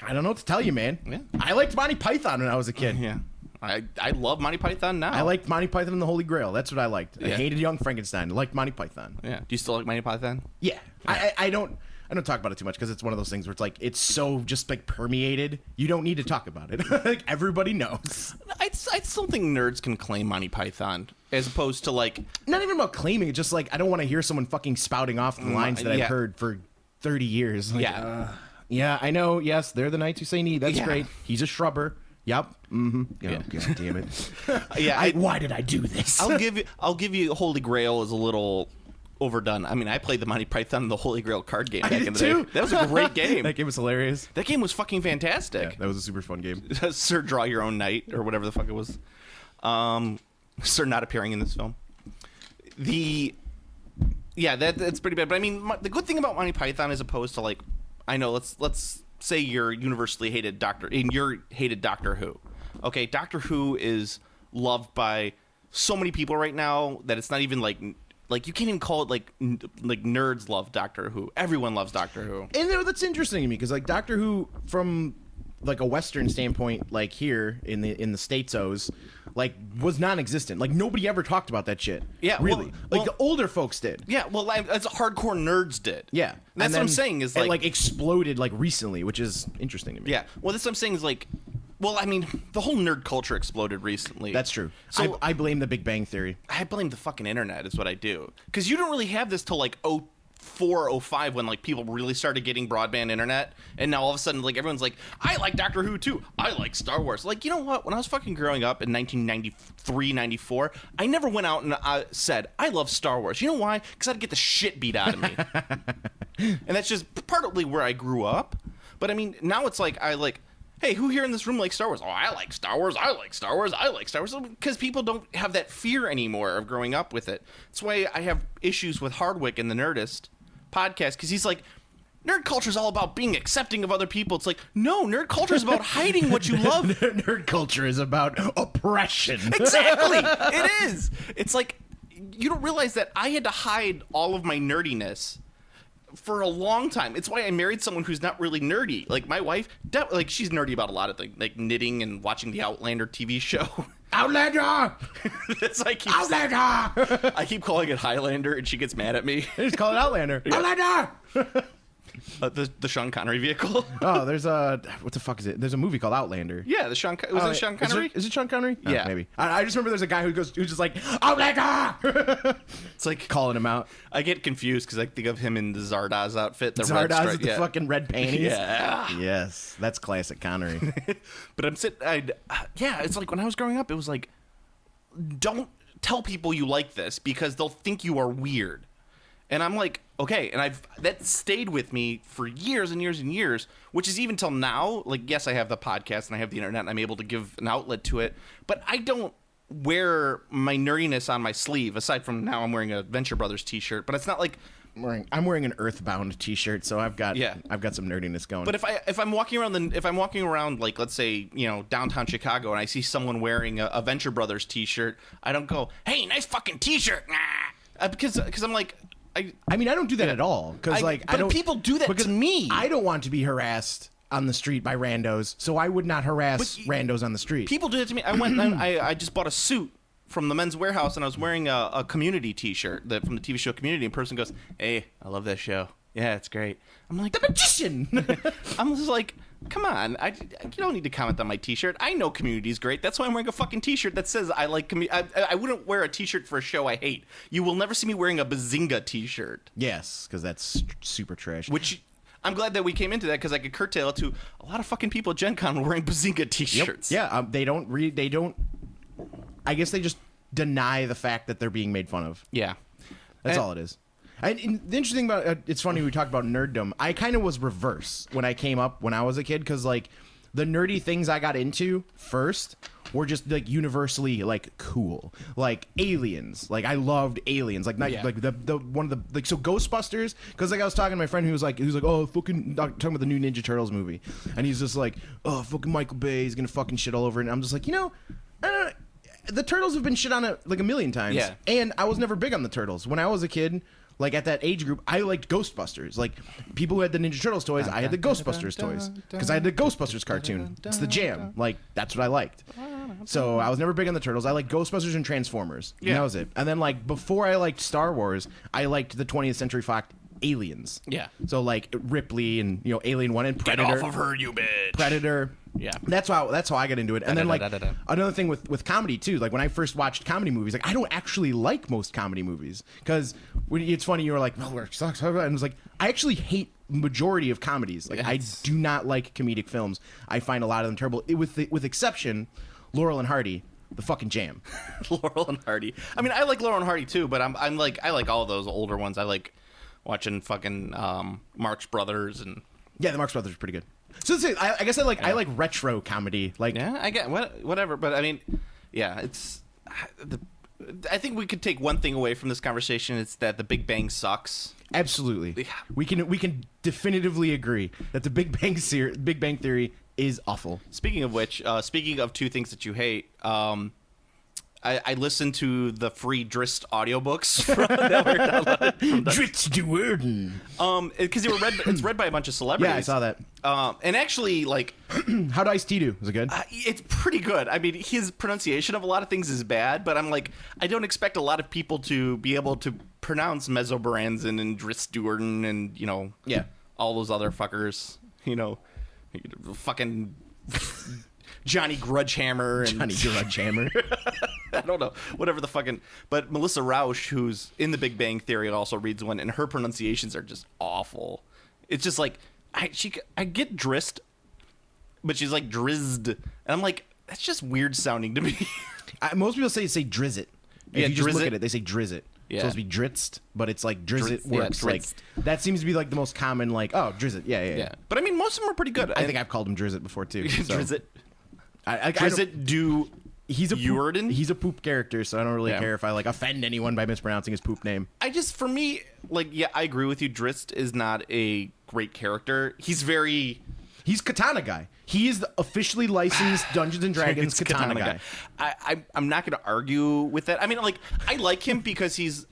I don't know what to tell you, man. Yeah. I liked Monty Python when I was a kid. Yeah, I love Monty Python now. I liked Monty Python and the Holy Grail. That's what I liked. I Yeah. hated Young Frankenstein. I liked Monty Python. Yeah. Do you still like Monty Python? Yeah. I don't talk about it too much because it's one of those things where it's like it's so just like permeated. You don't need to talk about it. Like everybody knows. I still think nerds can claim Monty Python as opposed to like. Not even about claiming it. Just like I don't want to hear someone fucking spouting off the lines that yeah. I've heard for 30 years. Like, Yeah. yeah, I know. Yes, they're the knights who say knee. That's Yeah. great. He's a shrubber. Yep. Mm-hmm. Yeah. God damn it. Yeah. Why did I do this? I'll give you Holy Grail is a little overdone. I mean, I played the Monty Python and the Holy Grail card game back did in the too. day. That was a great game. That game was hilarious. That game was fucking fantastic. Yeah, that was a super fun game. Sir, draw your own knight or whatever the fuck it was. Sir, not appearing in this film. That's pretty bad. But I mean, the good thing about Monty Python, as opposed to like, I know, let's say you're universally hated you're hated Doctor Who. Okay, Doctor Who is loved by so many people right now that it's not even like you can't even call it like nerds love Doctor Who. Everyone loves Doctor Who. And that's interesting to me because like Doctor Who from like a Western standpoint, like here in the States-os, like was non-existent. Like nobody ever talked about that shit. Yeah, really. well- The older folks did. Yeah, well, that's hardcore nerds did. Yeah, That's And what I'm then saying is it like exploded like recently, which is interesting to me. yeah. Well, that's what I'm saying is like, well, I mean, the whole nerd culture exploded recently. That's true. So I blame the Big Bang Theory. I blame the fucking internet is what I do. Because you don't really have this till like 04, 05 when like people really started getting broadband internet. And now all of a sudden like everyone's like, I like Doctor Who too. I like Star Wars. Like, you know what? When I was fucking growing up in 1993, 94, I never went out and said, I love Star Wars. You know why? Because I'd get the shit beat out of me. And that's just partly where I grew up. But I mean, now it's like, hey, who here in this room likes Star Wars? Oh, I like Star Wars. I like Star Wars. I like Star Wars. Because people don't have that fear anymore of growing up with it. That's why I have issues with Hardwick and the Nerdist podcast, because he's like, nerd culture is all about being accepting of other people. It's like, no, nerd culture is about hiding what you love. Nerd culture is about oppression. Exactly. It is. It's like, you don't realize that I had to hide all of my nerdiness for a long time. It's why I married someone who's not really nerdy. Like my wife, like she's nerdy about a lot of things, like knitting and watching the Outlander TV show. Outlander! It's like Outlander! I keep calling it Highlander, and she gets mad at me. Just call it Outlander. Outlander! The Sean Connery vehicle. Oh, there's what the fuck is it? There's a movie called Outlander. Yeah, it Sean Connery? Is it Sean Connery? Yeah. Oh, maybe. I just remember there's a guy who's just like, Outlander! It's like Calling him out. I get confused because I think of him in the Zardoz outfit. The red Zardoz stripe, with the yeah. fucking red panties. Yeah. Yes, that's classic Connery. But I'm sitting. Yeah, it's like when I was growing up, it was like, don't tell people you like this because they'll think you are weird. And I'm like, okay, and that stayed with me for years and years and years, which is even till now. Like, yes, I have the podcast and I have the internet and I'm able to give an outlet to it, but I don't wear my nerdiness on my sleeve. Aside from now, I'm wearing a Venture Brothers t-shirt, but it's not like I'm wearing an Earthbound t-shirt, so I've got some nerdiness going. But if I'm walking around like, let's say, you know, downtown Chicago and I see someone wearing a Venture Brothers t-shirt, I don't go, hey, nice fucking t-shirt, because I'm like. I mean, I don't do that at all because, but I don't. people do that because to me. I don't want to be harassed on the street by randos, so I would not harass randos on the street. People do it to me. I went and I just bought a suit from the Men's Warehouse, and I was wearing a Community T-shirt from the TV show Community. And a person goes, "Hey, I love that show. Yeah, it's great." I'm like, The Magician! I'm just like, come on. You don't need to comment on my T-shirt. I know Community's great. That's why I'm wearing a fucking T-shirt that says I like Community. I wouldn't wear a T-shirt for a show I hate. You will never see me wearing a Bazinga T-shirt. Yes, because that's super trash. Which I'm glad that we came into that because I could curtail it to a lot of fucking people at Gen Con were wearing Bazinga T-shirts. Yep. Yeah, they don't. I guess they just deny the fact that they're being made fun of. Yeah. That's all it is. And the interesting about it's funny we talk about nerddom. I kind of was reverse when I came up when I was a kid because like the nerdy things I got into first were just like universally like cool, like aliens. Like I loved aliens. Like like the one of the like so Ghostbusters because like I was talking to my friend who was like oh fucking talking about the new Ninja Turtles movie and he's just like oh fucking Michael Bay is gonna fucking shit all over it and I'm just like the Turtles have been shit on it like a million times. Yeah. And I was never big on the Turtles when I was a kid. Like, at that age group, I liked Ghostbusters. Like, people who had the Ninja Turtles toys, I had the Ghostbusters toys. Because I had the Ghostbusters cartoon. It's the jam. Like, that's what I liked. So, I was never big on the Turtles. I liked Ghostbusters and Transformers. Yeah. And that was it. And then, like, before I liked Star Wars, I liked the 20th Century Fox Aliens. Yeah. So, like, Ripley and, Alien 1 and Predator. Get off of her, you bitch. Predator. Yeah. That's how I got into it. And then, like, another thing with comedy, too. Like, when I first watched comedy movies, like, I don't actually like most comedy movies. Because it's funny, you were like, well, it sucks. And it was like, I actually hate majority of comedies. Like, I do not like comedic films. I find a lot of them terrible. With exception, Laurel and Hardy. The fucking jam. Laurel and Hardy. I mean, I like Laurel and Hardy, too. But I'm like, I like all those older ones. I like watching fucking Marx Brothers and... Yeah, the Marx Brothers are pretty good. So I guess I like retro comedy. Like yeah, I get whatever, but I mean, yeah, I think we could take one thing away from this conversation. It's that the Big Bang sucks. Absolutely, Yeah. we can definitively agree that the Big Bang Theory is awful. Speaking of which, speaking of two things that you hate, I listened to the free Drist audiobooks that were downloaded from Dritz de Werden. Because it's read by a bunch of celebrities. Yeah, I saw that. And actually, like, how'd Ice-T do? Was it good? It's pretty good. I mean, his pronunciation of a lot of things is bad, but I'm like, I don't expect a lot of people to be able to pronounce Mesobaranzan and Dritz de Werden and all those other fuckers. Fucking Johnny Grudgehammer and Johnny Grudgehammer. I don't know, whatever the fucking. But Melissa Rauch, who's in The Big Bang Theory, also reads one, and her pronunciations are just awful. It's just like I get Drist, but she's like Drizzed, and I'm like, that's just weird sounding to me. Most people say Drizzit. If you just look at it, they say Drizzit. Yeah. It's supposed to be Dritzt, but it's like Drizzit works. Yeah, like that seems to be like the most common. Like Drizzit. Yeah. But I mean, most of them are pretty good. I think I've called him Drizzit before too. So. Drizzit. Drizzit do. He's a Uerden? He's a poop character, so I don't really care if I like offend anyone by mispronouncing his poop name. For me, like, yeah, I agree with you. Drist is not a great character. He's Katana Guy. He is the officially licensed Dungeons and Dragons Katana Guy. I'm not going to argue with that. I mean, like, I like him because he's...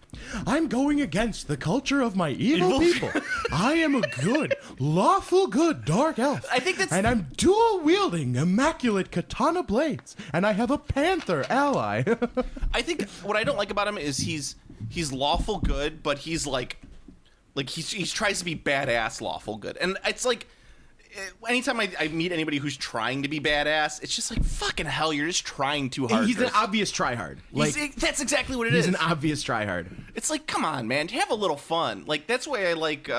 I'm going against the culture of my evil people. I am a good, lawful good dark elf. I think that's... And I'm dual-wielding immaculate katana blades. And I have a panther ally. I think what I don't like about him is he's lawful good, but he's like he tries to be badass lawful good. And it's like... Anytime I meet anybody who's trying to be badass, it's just like, fucking hell, you're just trying too hard. He's an obvious tryhard. That's exactly what it is. He's an obvious tryhard. It's like, come on, man, have a little fun. Like, that's why I like,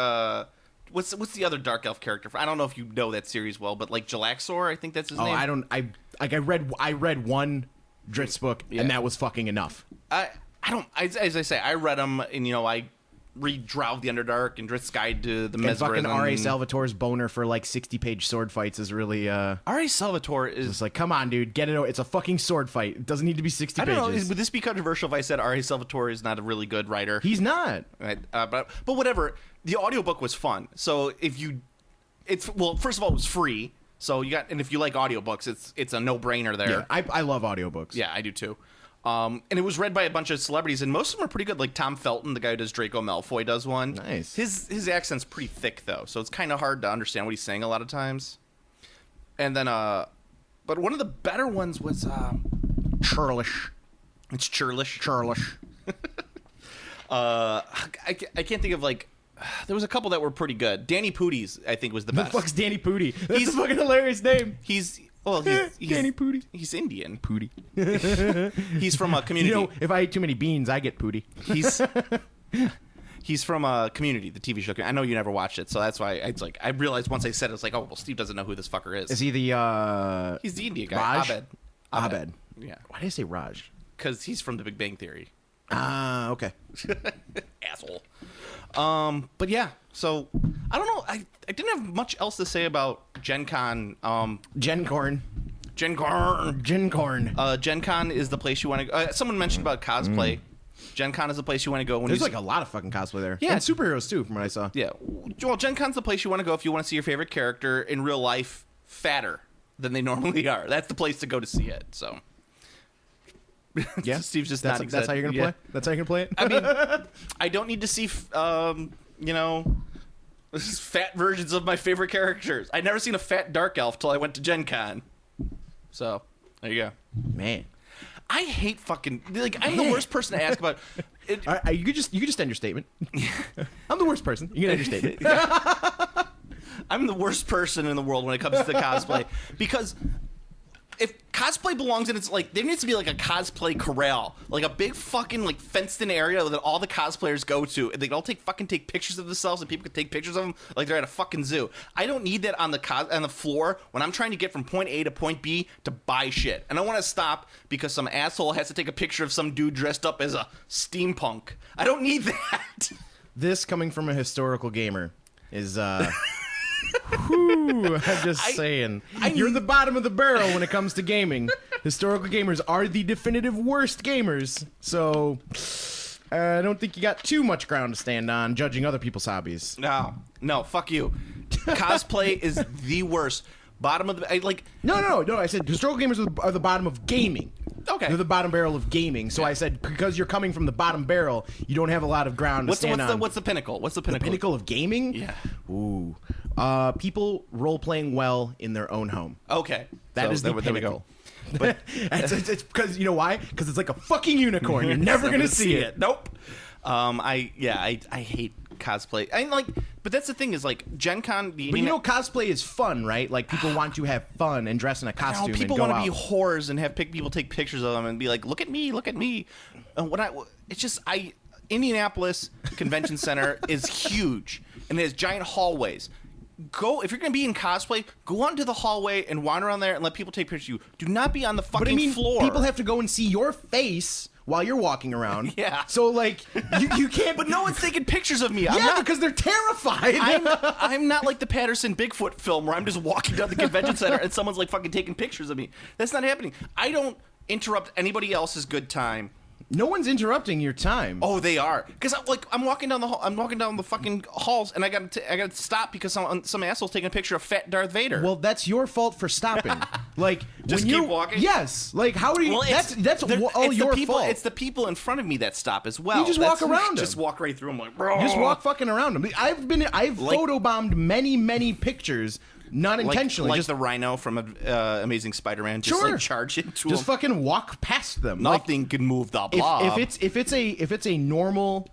what's the other Dark Elf character? I don't know if you know that series well, but like Jalaxor, I think that's his name. I read one Dritz book, and that was fucking enough. As I say, I read them, and, I read Drow the Underdark and Drift's Guide to the Mesmerism. And fucking R.A. Salvatore's boner for like 60-page sword fights is really R.A. Salvatore is just like, come on, dude, get it. It's a fucking sword fight. It doesn't need to be 60 pages. I don't know. Would this be controversial if I said R.A. Salvatore is not a really good writer? He's not. Right, but whatever. The audiobook was fun. So first of all, it was free. So and if you like audiobooks, it's a no-brainer there. Yeah, I love audiobooks. Yeah, I do too. And it was read by a bunch of celebrities, and most of them are pretty good. Like Tom Felton, the guy who does Draco Malfoy, does one. Nice. His accent's pretty thick, though, so it's kind of hard to understand what he's saying a lot of times. And then, but one of the better ones was Churlish. it's Churlish. Churlish. I can't think of like. There was a couple that were pretty good. Danny Pooties, I think, was the The best. fuck's Danny Pooty? That's He's- a fucking hilarious name. He's Danny Pooty. He's Indian. Pooty. He's from a community. You know, if I eat too many beans, I get Pooty. He's from a Community, the TV show. I know you never watched it, so that's why it's like I realized once I said it, it's like, oh well, Steve doesn't know who this fucker is. Is he the He's the Indian guy. Raj? Abed. Abed? Yeah, Why did I say Raj? because he's from The Big Bang Theory. Ah, okay. Asshole. But yeah, so I don't know. I didn't have much else to say about Gen Con. Gen Corn. Gen Con. Gen Corn. Gen Con is the place you want to go. Someone mentioned about cosplay. Gen Con is the place you want to go when There's you like a lot of fucking cosplay there. Yeah. And superheroes too, from what I saw. Yeah. Well, Gen Con's the place you want to go if you want to see your favorite character in real life fatter than they normally are. That's the place to go to see it. So. Yeah. Steve's just That's, nodding. that's how you're gonna Yeah. play. That's how you're gonna play it. I mean, I don't need to see, fat versions of my favorite characters. I'd never seen a fat dark elf till I went to Gen Con. So, there you go. Man. I hate fucking, like, I'm the worst person to ask about. It, All right, you could just end your statement. I'm the worst person. You can end your statement. I'm the worst person in the world when it comes to cosplay because if cosplay belongs in, it's like there needs to be like a cosplay corral, like a big fucking like fenced in area that all the cosplayers go to, and they can all take pictures of themselves, and people can take pictures of them like they're at a fucking zoo. I don't need that on the floor when I'm trying to get from point A to point B to buy shit, and I want to stop because some asshole has to take a picture of some dude dressed up as a steampunk. I don't need that. This coming from a historical gamer is whew, I'm just saying. You're the bottom of the barrel when it comes to gaming. Historical gamers are the definitive worst gamers. So I don't think you got too much ground to stand on judging other people's hobbies. No, fuck you. Cosplay is the worst. Bottom of the No. I said historical gamers are the bottom of gaming. Okay. They're the bottom barrel of gaming. So I said because you're coming from the bottom barrel, you don't have a lot of ground to stand on. What's the pinnacle? What's the pinnacle? The pinnacle of gaming? Yeah. Ooh. People role playing well in their own home. Okay. That is the there we pinnacle. go. But it's because you know why? Because it's like a fucking unicorn. You're never gonna see it. Nope. I hate cosplay. But that's the thing is like Gen Con. But you know, cosplay is fun, right? Like people want to have fun and dress in a costume. People and go want to out. be whores and have people take pictures of them and be like, look at me, look at me. Indianapolis Convention Center is huge and there's giant hallways. Go if you're gonna be in cosplay, go out into the hallway and wander around there and let people take pictures of you. Do not be on the fucking But I mean, floor. people have to go and see your face while you're walking around. Yeah. So like, you can't. But no one's taking pictures of me. Yeah, because they're terrified. I'm not like the Patterson Bigfoot film where I'm just walking down the convention center and someone's like fucking taking pictures of me. That's not happening. I don't interrupt anybody else's good time. No one's interrupting your time. Oh, they are. Because I'm walking down the hall, I'm walking down the fucking halls, and I got to stop because some asshole's taking a picture of fat Darth Vader. Well, that's your fault for stopping. Like, Just when keep you're walking? Yes. Like, how do you? Well, that's all it's your the people, fault. It's the people in front of me that stop as well. You just walk around Just them. walk right through them, like, bro. Just walk fucking around them. I've photobombed many pictures, not intentionally. like just the Rhino from Amazing Spider-Man. Just Sure. like charge into just them. fucking walk past them. Nothing can move the Like, blob. if it's a normal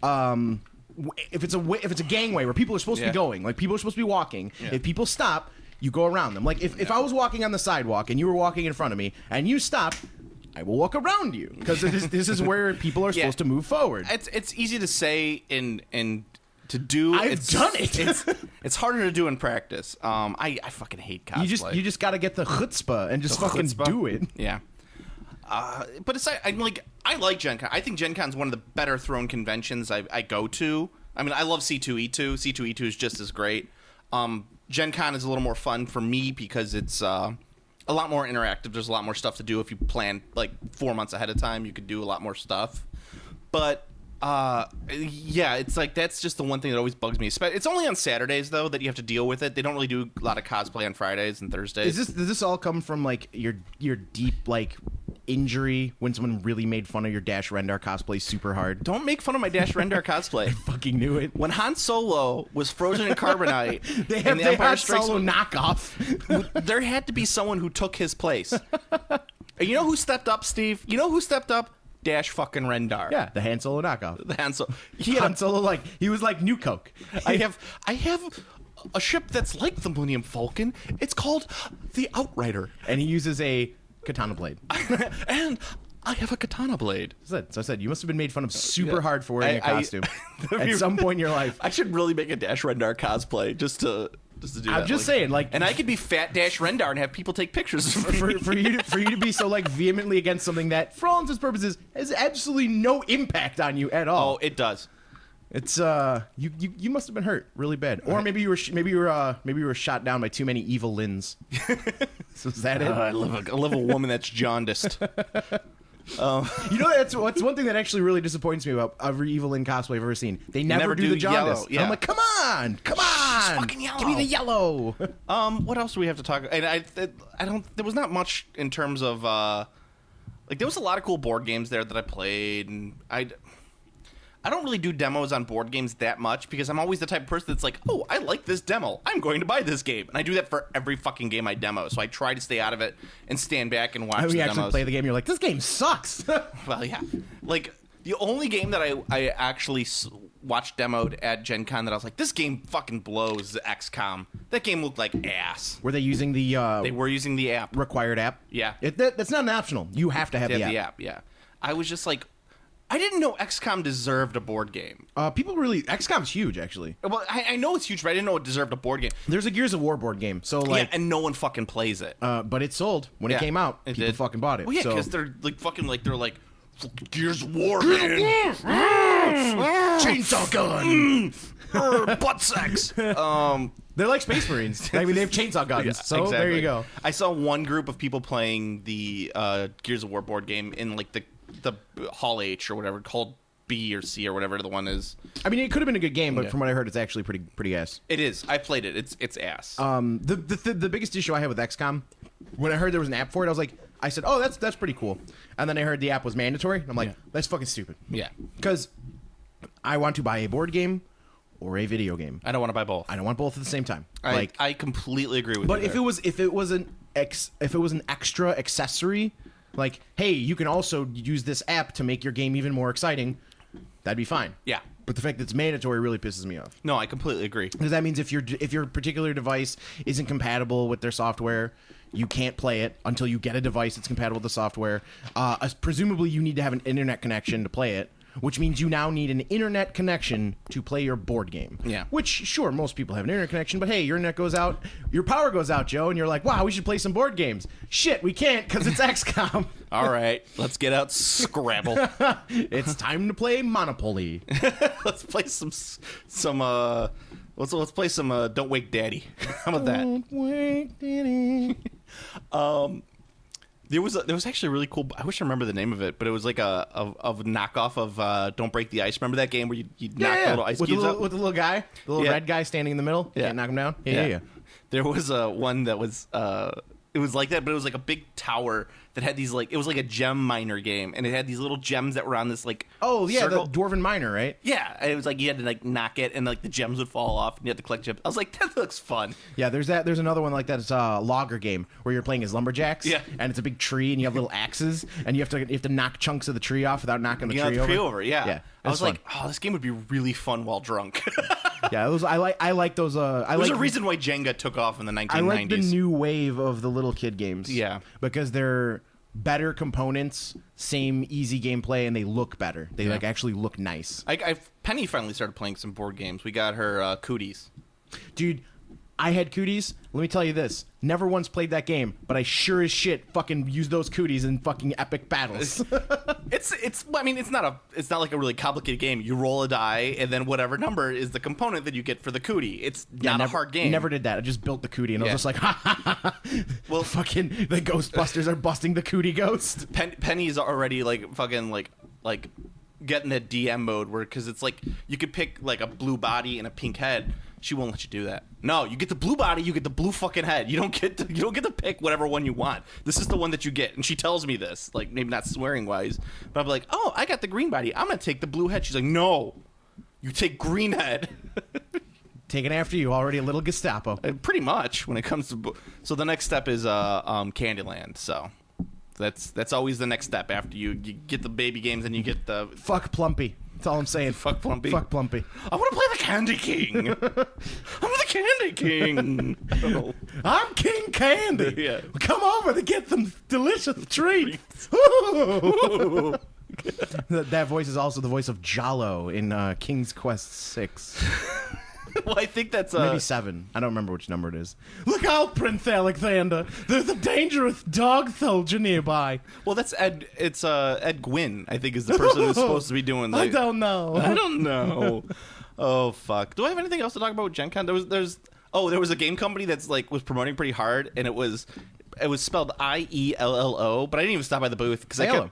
if it's a gangway where people are supposed to Yeah. be going, like people are supposed to be walking, Yeah. if people stop, you go around them. Like if I was walking on the sidewalk and you were walking in front of me and you stop, I will walk around you because this is where people are supposed to move forward. It's easy to say and to do. I've done it. It's harder to do in practice. I fucking hate cosplay. You just got to get the chutzpah and just fucking Chutzpah. do it. Yeah. But it's I like Gen Con. I think Gen Con's one of the better thrown conventions I go to. I mean, I love C2E2. C2E2 is just as great. Gen Con is a little more fun for me because it's a lot more interactive. There's a lot more stuff to do. If you plan like 4 months ahead of time, you could do a lot more stuff. But yeah, it's like that's just the one thing that always bugs me. It's only on Saturdays though that you have to deal with it. They don't really do a lot of cosplay on Fridays and Thursdays. Does this all come from like your deep like injury when someone really made fun of your Dash Rendar cosplay super hard? Don't make fun of my Dash Rendar cosplay. Fucking knew it. When Han Solo was frozen in carbonite, They and have the the Empire Han Strikes Solo knockoff. there had to be someone who took his place. And you know who stepped up, Steve? You know who stepped up? Dash fucking Rendar. Yeah, the Han Solo knockoff. The Han Solo. Han Solo, he was like New Coke. I have a ship that's like the Millennium Falcon. It's called the Outrider. And he uses a katana blade. And I have a katana blade. So I said, you must have been made fun of super hard for wearing a I- costume at some point in your life. I should really make a Dash Rendar cosplay just to do that. I'm just saying, and I could be fat Dash Rendar and have people take pictures of me. for you to be so vehemently against something that, for all intents and purposes, has absolutely no impact on you at all. Oh, it does. It's you must have been hurt really bad, or maybe you were shot down by too many evil Lins. So is that it? I love a woman that's jaundiced. You know, that's one thing that actually really disappoints me about every evil Lin cosplay I've ever seen. They never do the jaundice. Yellow, yeah. I'm like, come on, fucking yellow. give me the yellow. What else do we have to talk? And I don't. There was not much in terms of there was a lot of cool board games there that I played, and I don't really do demos on board games that much because I'm always the type of person that's like, oh, I like this demo. I'm going to buy this game. And I do that for every fucking game I demo. So I try to stay out of it and stand back and watch the You demos. actually play the game, you're like, this game sucks. Well, yeah. The only game that I actually watched demoed at Gen Con that I was like, this game fucking blows, is XCOM. That game looked like ass. Were they using the They were using the app. required app? Yeah. That's not an optional. You have to have They the have app. the app, yeah. I was just like, I didn't know XCOM deserved a board game. People really XCOM's huge, actually. Well, I know it's huge, but I didn't know it deserved a board game. There's a Gears of War board game, so Yeah, and no one fucking plays it. but it sold when Yeah, it came out. it People did. fucking bought it. Well, yeah, so. because they're fucking Gears of War, man. Chainsaw gun. Butt sex. They're like Space Marines. I mean, they have chainsaw guns. Yeah, so there exactly. you go. I saw one group of people playing the Gears of War board game in the Hall H or whatever, called B or C or whatever the one is. I mean, it could have been a good game, but from what I heard, it's actually pretty ass. It is. I played it. It's ass. The biggest issue I had with XCOM, when I heard there was an app for it, I said, oh, that's pretty cool. And then I heard the app was mandatory, and I'm like, that's fucking stupid. Yeah. Because I want to buy a board game or a video game. I don't want to buy both. I don't want both at the same time. I completely agree with But you. if it was an extra accessory, like, hey, you can also use this app to make your game even more exciting, that'd be fine. Yeah. But the fact that it's mandatory really pisses me off. No, I completely agree. Because that means if your particular device isn't compatible with their software, you can't play it until you get a device that's compatible with the software. Presumably, you need to have an internet connection to play it, which means you now need an internet connection to play your board game. Yeah. Which, sure, most people have an internet connection, but hey, your internet goes out, your power goes out, Joe, and you're like, wow, we should play some board games. Shit, we can't because it's XCOM. All right, let's get out Scrabble. It's time to play Monopoly. Let's play let's play some Don't Wake Daddy. How about that? Don't wait, Daddy. There was actually a really cool. I wish I remember the name of it, but it was like a knockoff of Don't Break the Ice. Remember that game where you knock the little ice with cubes the up? with the little guy, the little Yeah. red guy standing in the middle. Yeah. Can't knock him down. Yeah. There was one that was it was like that, but it was like a big tower that had these it was like a gem miner game, and it had these little gems that were on this Oh yeah, circle. the dwarven miner, right? Yeah, and it was like you had to knock it, and the gems would fall off, and you had to collect gems. I was like, that looks fun. Yeah, there's that. There's another one like that. It's a logger game where you're playing as lumberjacks. Yeah. And it's a big tree, and you have little axes, and you have to knock chunks of the tree off without knocking the You tree got the tree over. over, yeah. Yeah. I was fun. like, oh, this game would be really fun while drunk. Yeah, those I like those. There's a reason why Jenga took off in the 1990s. I like the new wave of the little kid games. Yeah. Because they're better components, same easy gameplay, and they look better. They actually look nice. Penny finally started playing some board games. We got her Cooties. Dude, I had cooties. Let me tell you this. Never once played that game, but I sure as shit fucking used those cooties in fucking epic battles. I mean, it's not like a really complicated game. You roll a die, and then whatever number is the component that you get for the cootie. It's not a hard game. Never did that. I just built the cootie, and I was Yeah. just like, ha ha ha. Well, fucking the Ghostbusters are busting the cootie ghost. Penny's already fucking getting that DM mode where because it's like you could pick a blue body and a pink head. She won't let you do that. No, you get the blue body, you get the blue fucking head. You don't get to pick whatever one you want. This is the one that you get. And she tells me this, like maybe not swearing wise, but I'm like, "Oh, I got the green body. I'm going to take the blue head." She's like, "No. You take green head." Taken after you, already a little Gestapo. Pretty much when it comes to so the next step is Candyland. So that's always the next step after you get the baby games and you get the Fuck Plumpy. That's all I'm saying. Fuck Plumpy. Fuck Plumpy. I want to play the Candy King. I'm the Candy King. Oh. I'm King Candy. Yeah. Come over to get them delicious treats. That voice is also the voice of Jalo in King's Quest 6. Well, I think that's Maybe 7. I don't remember which number it is. Look out, Prince Alexander. There's a dangerous dog soldier nearby. Well, that's Ed. It's Ed Gwynn. I think is the person who's supposed to be doing. I don't know. I don't know. Oh fuck. Do I have anything else to talk about with Gen Con? There was a game company that's like was promoting pretty hard, and it was spelled IELLO, but I didn't even stop by the booth because I kept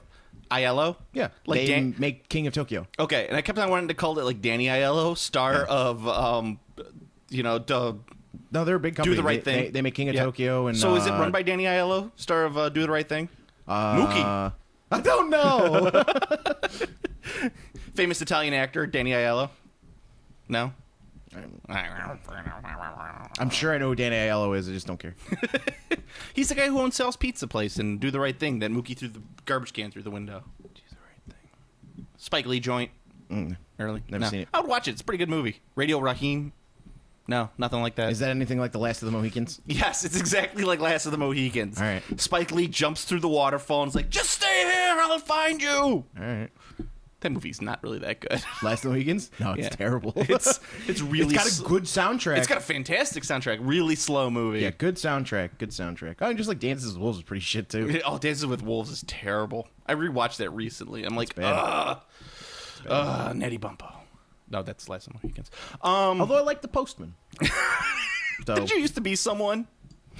Aiello. Yeah, like they make King of Tokyo. Okay, and I kept on wanting to call it like Danny Aiello, star of No, they're a big company. Do the Right Thing. They make King of Tokyo, and so is it run by Danny Aiello, star of Do the Right Thing? Mookie. I don't know. Famous Italian actor Danny Aiello. No. I'm sure I know who Danny Aiello is. I just don't care. He's the guy who owns Sal's Pizza Place and Do the Right Thing. That Mookie threw the garbage can through the window. Do the Right Thing. Spike Lee joint. Early. Never seen it. I would watch it. It's a pretty good movie. Radio Raheem. No, nothing like that. Is that anything like The Last of the Mohicans? Yes, it's exactly like Last of the Mohicans. All right. Spike Lee jumps through the waterfall and is like, "Just stay here, I'll find you." All right. That movie's not really that good. Last of the Mohicans? No, it's Yeah. terrible. It's really. It's got a good soundtrack. It's got a fantastic soundtrack. Really slow movie. Yeah, good soundtrack. Good soundtrack. Oh, and just like Dances with Wolves is pretty shit too. Oh, Dances with Wolves is terrible. I rewatched that recently. I'm like, bad. Nettie Bumpo. No, that's Last of the Mohicans. Although I like The Postman. So, Did you used to be someone?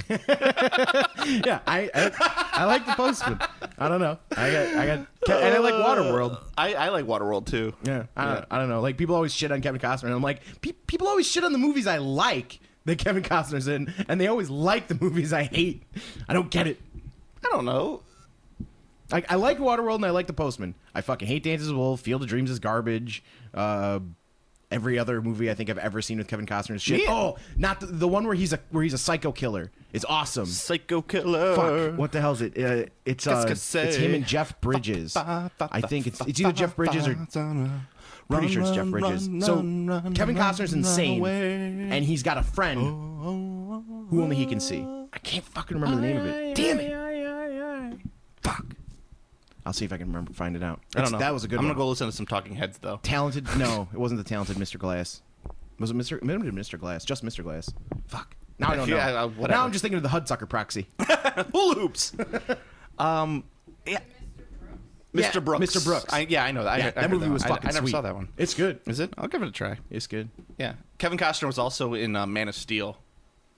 yeah, I like The Postman. I don't know. And I like Waterworld. I like Waterworld too. Yeah, I don't know. Like, people always shit on Kevin Costner, and I'm like, people always shit on the movies I like that Kevin Costner's in, and they always like the movies I hate. I don't get it. I don't know. I like Waterworld and I like The Postman. I fucking hate Dances with Wolves. Field of Dreams is garbage. Every other movie I think I've ever seen with Kevin Costner is shit. Yeah. Oh, not the one where he's a psycho killer. It's awesome. Psycho killer. Fuck. What the hell is it? It's him and Jeff Bridges. I think it's either Jeff Bridges or pretty sure it's Jeff Bridges. So Kevin Costner's insane, and he's got a friend who only he can see. I can't fucking remember the name of it. Damn it. Fuck. I'll see if I can find it out. I don't know. That was a good I'm one. going to go listen to some Talking Heads, though. Talented? No, it wasn't the Talented Mr. Glass. Was it Mr. Maybe Mr. Glass? Just Mr. Glass. Fuck. Now I don't know. Yeah, whatever. Now I'm just thinking of the Hudsucker proxy. Hula hoops. Yeah. Mr. Brooks. Mr. Brooks. I know that. That movie was fucking I never sweet. saw that one. It's good. Is it? I'll give it a try. It's good. Yeah. Kevin Costner was also in Man of Steel.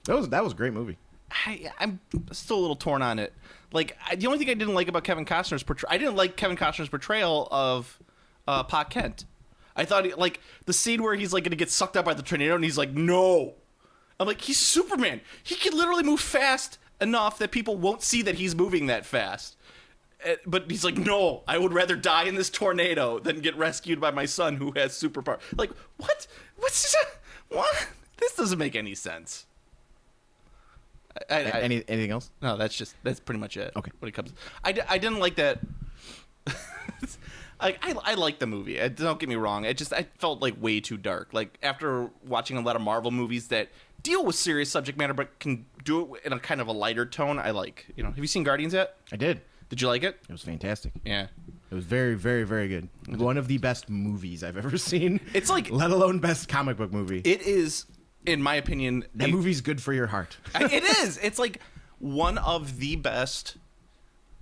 That was a great movie. I'm still a little torn on it. Like, the only thing I didn't like about Kevin Costner's portrayal, I didn't like Kevin Costner's portrayal of Pa Kent. I thought, the scene where he's, going to get sucked up by the tornado, and he's like, no. I'm like, he's Superman. He can literally move fast enough that people won't see that he's moving that fast. But he's like, no, I would rather die in this tornado than get rescued by my son who has superpower. Like, what? What? This doesn't make any sense. Anything else? No, that's pretty much it. Okay. When it comes, I didn't like that. I like the movie. Don't get me wrong. I felt like way too dark. Like, after watching a lot of Marvel movies that deal with serious subject matter but can do it in a kind of a lighter tone, I like. Have you seen Guardians yet? I did. Did you like it? It was fantastic. Yeah. It was very, very, very good. One of the best movies I've ever seen. It's like, let alone best comic book movie. It is, in my opinion, that movie's good for your heart. It is. It's like one of the best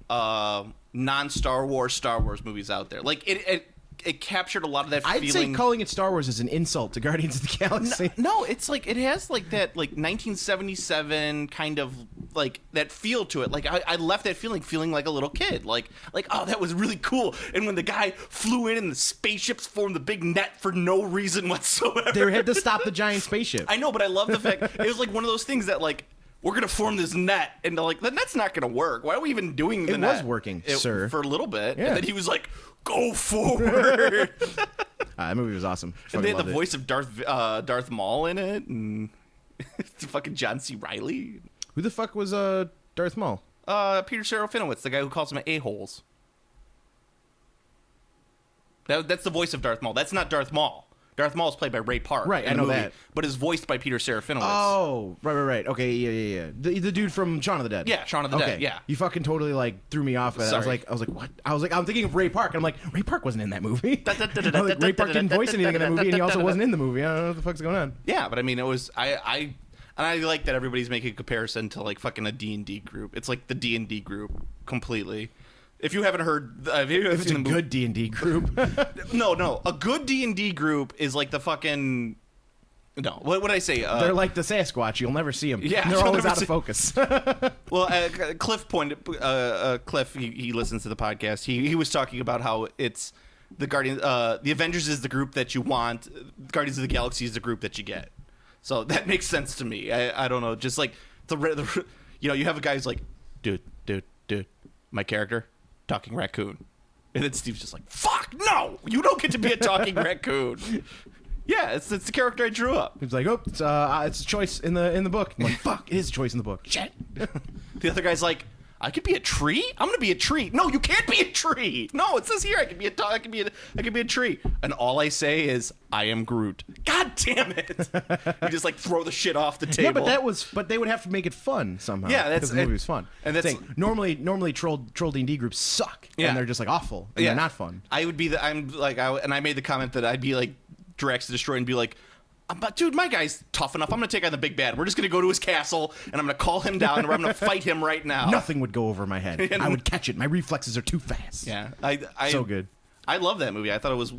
non-Star Wars movies out there. Like, it captured a lot of that I'd feeling. say calling it Star Wars is an insult to Guardians of the Galaxy. No, it's like it has like that 1977 kind of like that feel to it. Like I left that feeling like a little kid. Like oh, that was really cool. And when the guy flew in and the spaceships formed the big net for no reason whatsoever. They had to stop the giant spaceship. I know, but I love the fact it was like one of those things that like we're gonna form this net, and they're like the net's not gonna work. Why are we even doing the net? It was working, sir, for a little bit. Yeah. And then he was like, "Go forward." That movie was awesome. And they had the voice of Darth Maul in it, and fucking John C. Reilly. Who the fuck was Darth Maul? Peter Serafinowicz, the guy who calls him a-holes. That's the voice of Darth Maul. That's not Darth Maul. Darth Maul is played by Ray Park. Right, in I the know movie, that. But is voiced by Peter Serafinowicz. Oh, right. Okay, yeah. The dude from Shaun of the Dead. Yeah, Shaun of the Dead, yeah. You fucking totally, like, threw me off. I was like, what? I'm thinking of Ray Park. And I'm like, Ray Park wasn't in that movie. Like, Ray Park didn't voice anything in that movie, and he also wasn't in the movie. I don't know what the fuck's going on. Yeah, but I mean, it was... I like that everybody's making a comparison to, like, fucking a D&D group. It's like the D&D group, completely. If you haven't heard... if It's a good D&D group. No. A good D&D group is like the fucking... No, what did I say? They're like the Sasquatch. You'll never see them. Yeah, They're you'll always never out of focus. Well, Cliff pointed... Cliff, he listens to the podcast. He was talking about how it's... The Guardians... the Avengers is the group that you want. Guardians of the Galaxy is the group that you get. So that makes sense to me. I don't know. Just like... you know, you have a guy who's like, dude, my character... talking raccoon. And then Steve's just like, fuck, no! You don't get to be a talking raccoon. Yeah, it's the character I drew up. He's like, it's a choice in the book. I'm like, fuck, it is a choice in the book. Shit. The other guy's like, I could be a tree? I'm gonna be a tree. No, you can't be a tree. No, it says here I can be a tree. And all I say is, I am Groot. God damn it! You just like throw the shit off the table. Yeah, but they would have to make it fun somehow. Yeah, because the movie was fun. And that's normally troll D&D groups suck. Yeah. And they're just like awful. And they're not fun. I would be I made the comment that I'd be like Drax the Destroyer and be like, but dude, my guy's tough enough. I'm gonna take on the big bad. We're just gonna go to his castle and I'm gonna call him down and I'm gonna fight him right now. Nothing would go over my head. I would catch it. My reflexes are too fast. Yeah, so good. I love that movie. I thought it was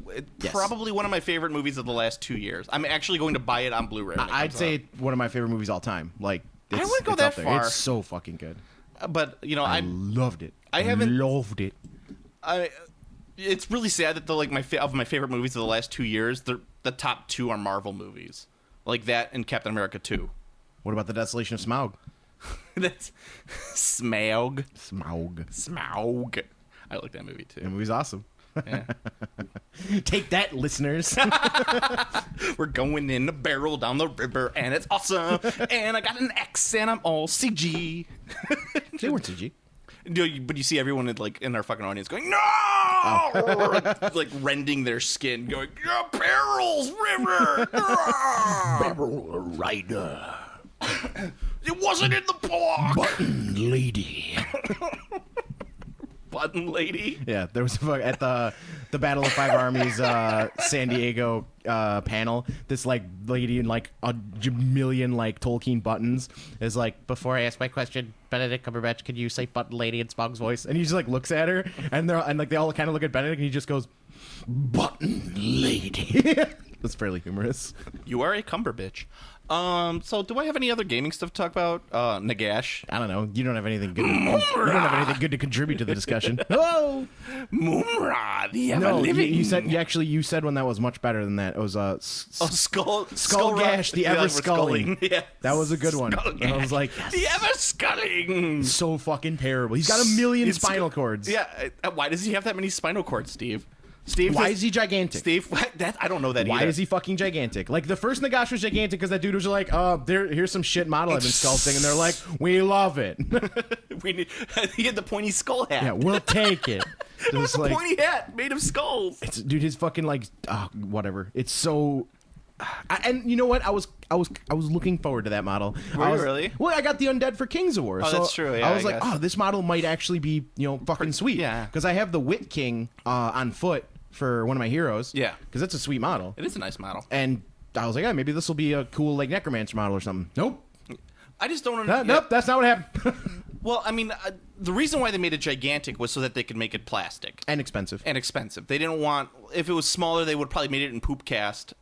probably one of my favorite movies of the last 2 years. I'm actually going to buy it on Blu-ray. I'd say one of my favorite movies all time. Like, I wouldn't go that far. It's so fucking good. But you know, I loved it. Loved it. It's really sad that of my favorite movies of the last 2 years, the top two are Marvel movies, like that and Captain America 2. What about the Desolation of Smaug? That's Smaug. Smaug. I like that movie too. That movie's awesome. Yeah. Take that, listeners. We're going in a barrel down the river, and it's awesome. And I got an X, and I'm all CG. They weren't CG. But you see everyone in our fucking audience going, no! Like rending their skin, going, yeah, barrels, river! Barrel Rider. It wasn't in the book! Button Lady. Button Lady? Yeah, there was at the Battle of Five Armies San Diego panel, this like lady in like a million like Tolkien buttons is like, before I ask my question, Benedict Cumberbatch, could you say Button Lady in Smaug's voice? And he just like looks at her and they all kind of look at Benedict and he just goes, Button Lady. That's fairly humorous. You are a Cumberbitch. So do I have any other gaming stuff to talk about? Nagash. I don't know. You don't have anything good. You don't have anything good to contribute to the discussion. Oh, Mumra, the ever no! living. You said one that was much better than that. It was Skullgash the Everskulling. Yeah, that was a good one. Skullgash, And I was like, yes. the Everskulling. So fucking terrible. He's got a million spinal cords. Yeah. Why does he have that many spinal cords, Steve? Why is he gigantic? Steve, I don't know that Why either. is he fucking gigantic? Like, the first Nagash was gigantic because that dude was like, here's some shit model I've been sculpting. And they're like, we love it. He had the pointy skull hat. Yeah, we'll take it. It was a pointy hat made of skulls. Dude, his fucking, like, whatever. It's so... and you know what? I was looking forward to that model. Were you really? Well, I got the Undead for Kings of War. Oh, so that's true. Yeah, I was like, this model might actually be, fucking sweet. Yeah. Because I have the Wit King on foot for one of my heroes. Yeah. Because it's a sweet model. It is a nice model. And I was like, maybe this will be a cool, like, Necromancer model or something. Nope. I just don't understand. Nope, that's not what happened. Well, I mean, the reason why they made it gigantic was so that they could make it plastic. And expensive. They didn't want... If it was smaller, they would probably made it in Poopcast,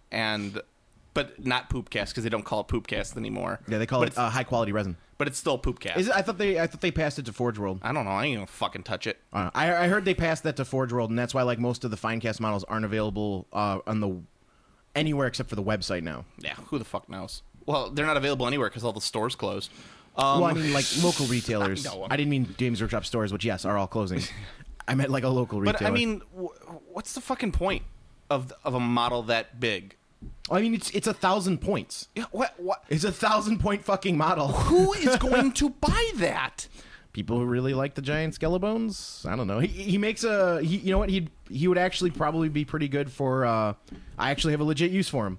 but not Poopcast, because they don't call it Poopcast anymore. Yeah, they call it high-quality resin. but it's still poop cat. Is it? I thought they passed it to Forge World. I don't know. I ain't gonna fucking touch it. I heard they passed that to Forge World, and that's why like most of the Finecast models aren't available on the anywhere except for the website now. Yeah, who the fuck knows? Well, they're not available anywhere because all the stores closed. Well, I mean, like local retailers. I know. I didn't mean Games Workshop stores, which yes are all closing. I meant like a local retailer. But I mean, what's the fucking point of a model that big? I mean, it's 1,000 points. Yeah, what? It's 1,000-point fucking model. Who is going to buy that? People who really like the giant Skelebones. I don't know. He makes a. You know what? He would actually probably be pretty good for. I actually have a legit use for him.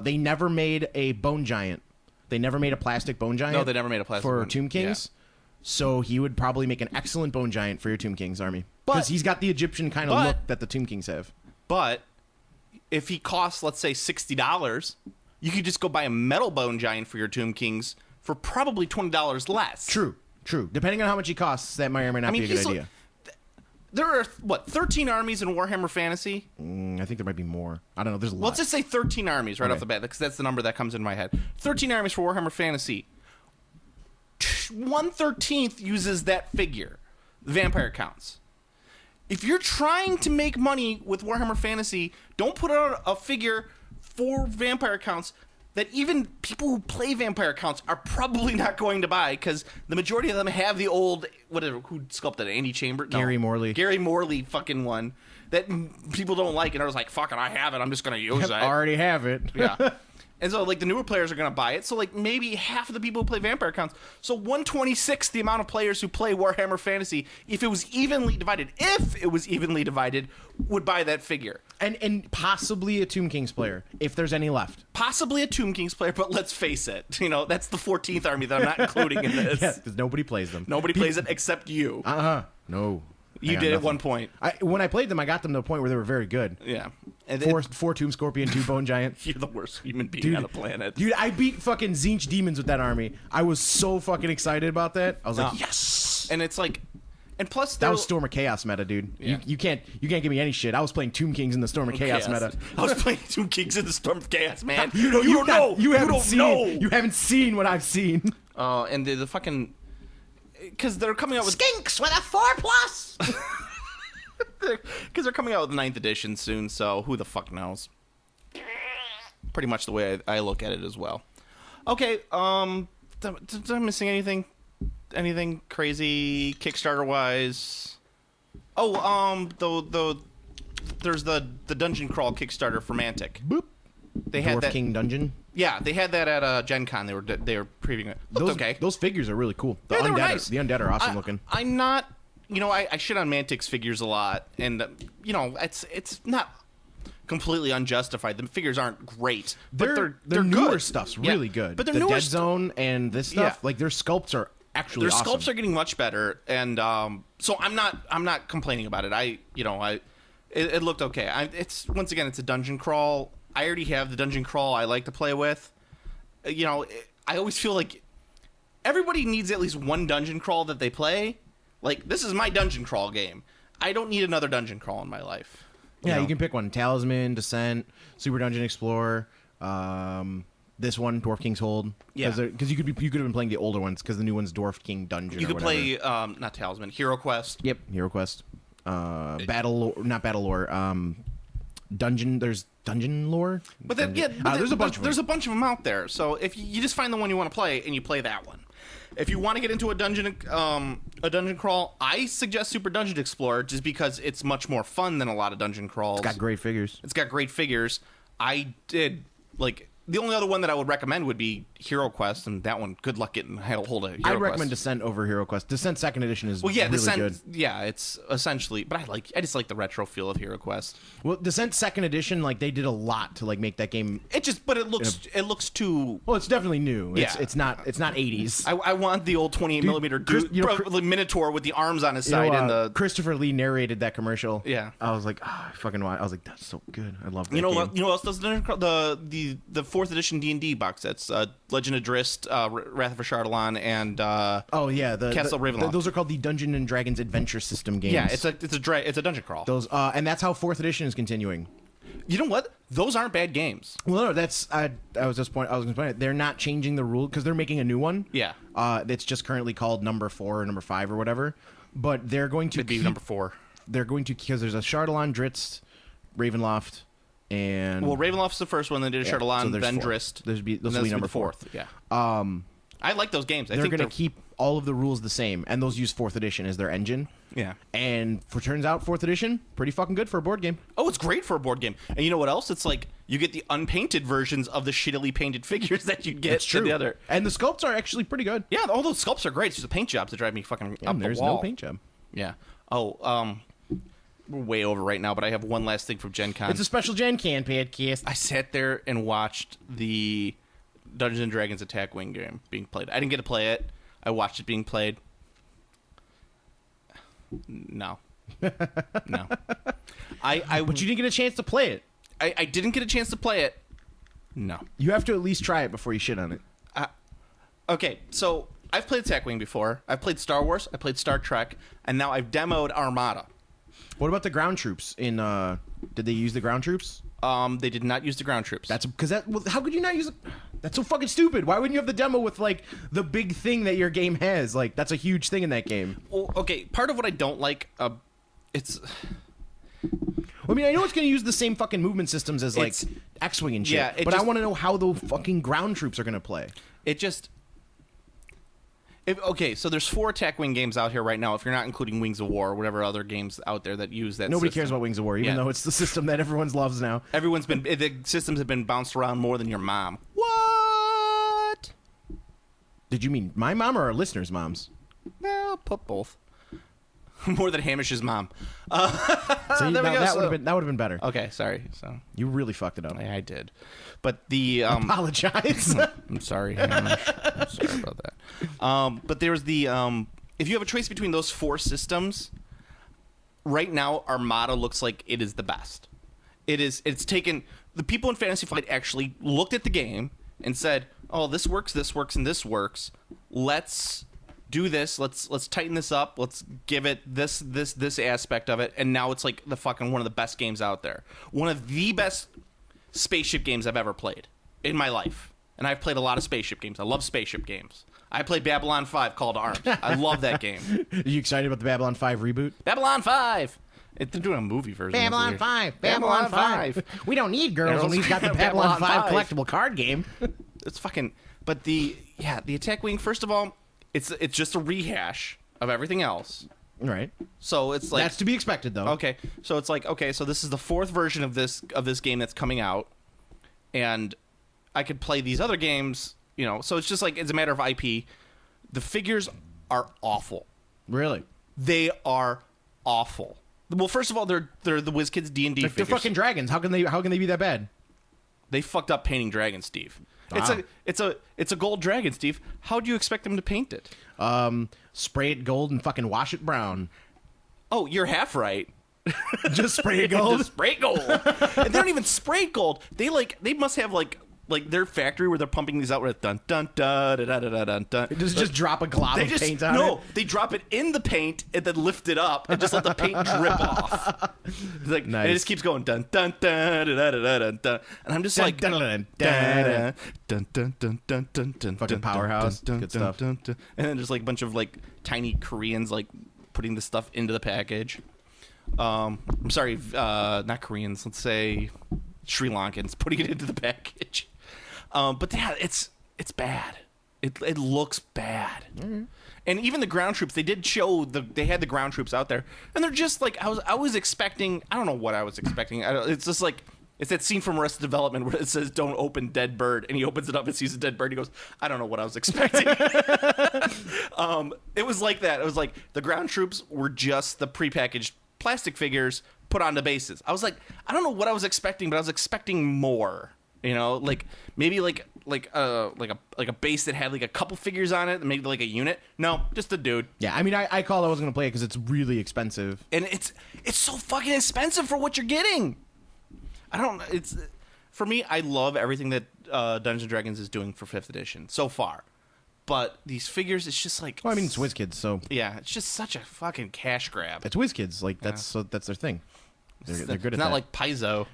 They never made a bone giant. They never made a plastic bone giant. No, they never made a plastic for bone. Tomb Kings. Yeah. So he would probably make an excellent bone giant for your Tomb Kings army because he's got the Egyptian kind of look that the Tomb Kings have. But if he costs, let's say, $60, you could just go buy a metal bone giant for your Tomb Kings for probably $20 less. True. Depending on how much he costs, that might or may not be a good idea. There are, 13 armies in Warhammer Fantasy? I think there might be more. I don't know. There's a lot. Let's just say 13 armies right off the bat, because that's the number that comes in my head. 13 armies for Warhammer Fantasy. 1/13 uses that figure. Vampire counts. If you're trying to make money with Warhammer Fantasy, don't put out a figure for vampire counts that even people who play vampire counts are probably not going to buy, because the majority of them have the old, who sculpted it? Andy Chambers? Gary Morley. Gary Morley fucking one that people don't like, and I was like, fuck it, I have it, I'm just going to use it. I already have it. Yeah. And so, like, the newer players are going to buy it. So, like, maybe half of the people who play Vampire counts. So, 1/26 the amount of players who play Warhammer Fantasy, if it was evenly divided, would buy that figure. And possibly a Tomb Kings player, if there's any left. Possibly a Tomb Kings player, but let's face it. That's the 14th army that I'm not including in this. Yes, because nobody plays them. Nobody plays it except you. No. You did at one point. When I played them, I got them to a point where they were very good. Yeah. And Four Tomb Scorpion, 2 Bone Giant. You're the worst human being on the planet. Dude, I beat fucking Tzeentch demons with that army. I was so fucking excited about that. I was like, yes! And it's like... And plus, that was Storm of Chaos meta, dude. Yeah. You can't give me any shit. I was playing Tomb Kings in the Storm of Chaos meta. I was playing Tomb Kings in the Storm of Chaos, man. You haven't seen what I've seen. And the fucking... Because they're coming out with... Skinks with a 4+! Because they're coming out with the 9th edition soon, so who the fuck knows? Pretty much the way I look at it as well. Okay, did I missing anything? Anything crazy Kickstarter-wise? There's the Dungeon Crawl Kickstarter for Mantic. Boop. They had Dwarf that, King Dungeon. Yeah, they had that at Gen Con. They were previewing it. Looked okay. Those figures are really cool. They were nice. The undead are awesome looking. I'm not... I shit on Mantic's figures a lot, and, it's not completely unjustified. The figures aren't great, but they're newer good. stuff's really good. But the Dead newer Zone and this stuff, like their sculpts are actually awesome. Their sculpts are getting much better, and so I'm not complaining about it. It looked okay. It's a dungeon crawl. I already have the dungeon crawl I like to play with. I always feel like everybody needs at least one dungeon crawl that they play. Like, this is my dungeon crawl game. I don't need another dungeon crawl in my life. You can pick one. Talisman, Descent, Super Dungeon Explorer, this one, Dwarf King's Hold. Yeah. Because you could have been playing the older ones, because the new one's Dwarf King Dungeon. You could play, not Talisman, Hero Quest. Yep, Hero Quest. Not Battle Lore. Dungeon, there's Dungeon Lore. But then, there's a bunch of them out there. So if you just find the one you want to play, and you play that one. If you want to get into a dungeon crawl, I suggest Super Dungeon Explorer just because it's much more fun than a lot of dungeon crawls. It's got great figures. I did, the only other one that I would recommend would be Hero Quest, and that one, good luck getting hold of Hero Quest. I'd recommend Descent over Hero Quest. Descent 2nd Edition is really good. Yeah, it's essentially, but I just like the retro feel of Hero Quest. Well, Descent 2nd Edition, they did a lot to make that game. It looks too. Well, it's definitely new. Yeah. It's not 80s. I want the old 28mm Minotaur with the arms on his side and the. Christopher Lee narrated that commercial. Yeah, I was like, I fucking want. I was like, that's so good. I love that. You know what else does the 4th edition D&D box sets? Legend of Drist, Wrath of Ashardalon, and Castle Ravenloft. Those are called the Dungeons and Dragons Adventure System games. Yeah, it's a dungeon crawl. Those and that's how 4th edition is continuing. You know what? Those aren't bad games. Well, no, that's I was going to point out they're not changing the rule because they're making a new one. Yeah. That's just currently called number 4 or number 5 or whatever. But they're going to It'd be number 4. They're going to because there's a Chardalon, Dritz, Ravenloft, and Well, Ravenloft's the first one. They did a Chardalon, so there's then 4. Drist. This will be number 4. Yeah. I like those games. I They're think going to keep all of the rules the same, and those use 4th edition as their engine. Yeah. And for turns out 4th edition, pretty fucking good for a board game. Oh, it's great for a board game. And you know what else? It's like you get the unpainted versions of the shittily painted figures that you get. It's true. In the other. And the sculpts are actually pretty good. Yeah, all those sculpts are great. It's just the paint jobs that drive me fucking up the There's wall. no paint job. Yeah. Oh, we're way over right now, but I have one last thing from Gen Con. It's a special Gen Con podcast. I sat there and watched the Dungeons and Dragons Attack Wing game being played. I didn't get to play it. I watched it being played. No. No. But you didn't get a chance to play it. I didn't get a chance to play it. No. You have to at least try it before you shit on it. Okay, so I've played Attack Wing before. I've played Star Wars. I played Star Trek. And now I've demoed Armada. What about the ground troops? Did they use the ground troops? They did not use the ground troops. That's because how could you not use it? That's so fucking stupid. Why wouldn't you have the demo with like the big thing that your game has? Like that's a huge thing in that game. Well, okay, part of what I don't like, it's. I mean, I know it's going to use the same fucking movement systems as like X-wing and shit. Yeah, but I want to know how the fucking ground troops are going to play. It just. Okay, so there's 4 Attack Wing games out here right now. If you're not including Wings of War or whatever other games out there that use that. Nobody system. cares about Wings of War, even though it's the system that everyone loves now. The systems have been bounced around more than your mom. What? Did you mean my mom or our listeners' moms? Well, put both. More than Hamish's mom. So there we go. That would have been better. Okay, sorry. So You really fucked it up. I did, but the Apologize. I'm sorry, Hamish. I'm sorry about that. But there's the if you have a choice between those 4 systems, right now Armada looks like it is the best. It's taken the people in Fantasy Flight actually looked at the game and said, "Oh, this works, and this works. Let's do this. Let's tighten this up. Let's give it this aspect of it." And now it's like the fucking one of the best games out there. One of the best spaceship games I've ever played in my life. And I've played a lot of spaceship games. I love spaceship games. I played Babylon 5 Call to Arms. I love that game. Are you excited about the Babylon 5 reboot? Babylon 5. They're doing a movie version. Babylon 5. Babylon 5. We don't need girls when we've got the Babylon 5 collectible card game. It's fucking. But the Attack Wing. First of all, it's just a rehash of everything else. Right. So it's like that's to be expected, though. Okay. So it's like so this is the 4th version of this game that's coming out, and I could play these other games. So it's just like it's a matter of IP. The figures are awful. Really? They are awful. Well, first of all, they're the WizKids D&D figures. They're fucking dragons. How can they be that bad? They fucked up painting dragons, Steve. Wow. It's a gold dragon, Steve. How do you expect them to paint it? Spray it gold and fucking wash it brown. Oh, you're half right. Just spray it gold. Just spray gold. And they don't even spray gold. They must have like their factory where they're pumping these out with dun dun dun dun dun dun dun dun. Just drop a glob of paint on it. No, they drop it in the paint and then lift it up and just let the paint drip off. It's like nice. And it just keeps going dun dun dun dun dun dun dun dun. And I'm just Dun, like dun, dun, dun dun, dun dun dun dun dun dun. Fucking powerhouse. Good stuff. And then there's like a bunch of like tiny Koreans like putting this stuff into the package. I'm sorry, not Koreans. Let's say Sri Lankans putting it into the package. But yeah, it's bad. It looks bad. Mm-hmm. And even the ground troops, they did show they had the ground troops out there, and they're just like I was expecting. I don't know what I was expecting. It's just like it's that scene from Arrested Development where it says "Don't open dead bird," and he opens it up and sees a dead bird. He goes, "I don't know what I was expecting." It was like that. It was like the ground troops were just the prepackaged plastic figures put onto bases. I was like, I don't know what I was expecting, but I was expecting more. Like maybe like a base that had like a couple figures on it, maybe like a unit. No, just a dude. Yeah, I mean, I called I wasn't gonna play it because it's really expensive, and it's so fucking expensive for what you're getting. It's for me. I love everything that Dungeons and Dragons is doing for 5th edition so far, but these figures, it's just like. Well, I mean, it's WizKids, so yeah, it's just such a fucking cash grab. It's WizKids, like that's their thing. They're good at that. It's not like Paizo.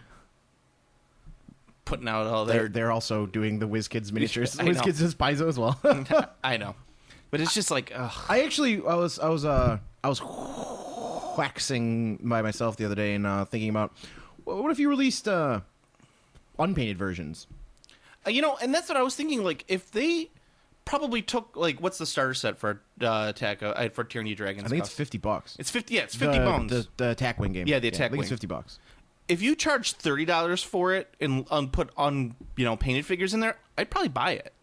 putting out all their. They're also doing the WizKids miniatures. I know. WizKids does Paizo as well. I know, but it's just like, ugh. I was waxing by myself the other day and thinking about what if you released unpainted versions? And that's what I was thinking. Like, if they probably took, like, what's the starter set for attack for Tyranny Dragons? I think it's $50. It's 50. Yeah, it's 50 bones. The attack wing game. Yeah, the attack I think wing. it's $50. If you charge $30 for it and put on painted figures in there, I'd probably buy it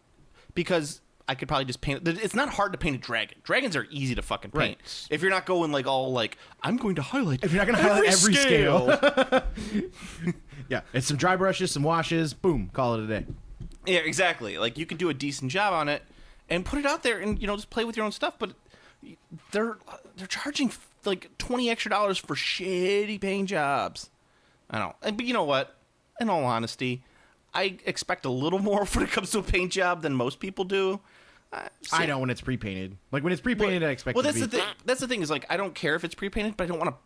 because I could probably just paint it. It's not hard to paint a dragon. Dragons are easy to fucking paint. Right. If you're not going like all like I'm going to highlight. If you're not going to highlight every scale. Yeah, it's some dry brushes, some washes, boom, call it a day. Yeah, exactly. Like you can do a decent job on it and put it out there and just play with your own stuff. But they're charging like $20 extra for shitty paint jobs. I don't. But you know what? In all honesty, I expect a little more when it comes to a paint job than most people do. I know when it's pre-painted. Like when it's pre-painted, I expect. Well, it that's to the be... thing. That's the thing is like I don't care if it's pre-painted, but I don't want to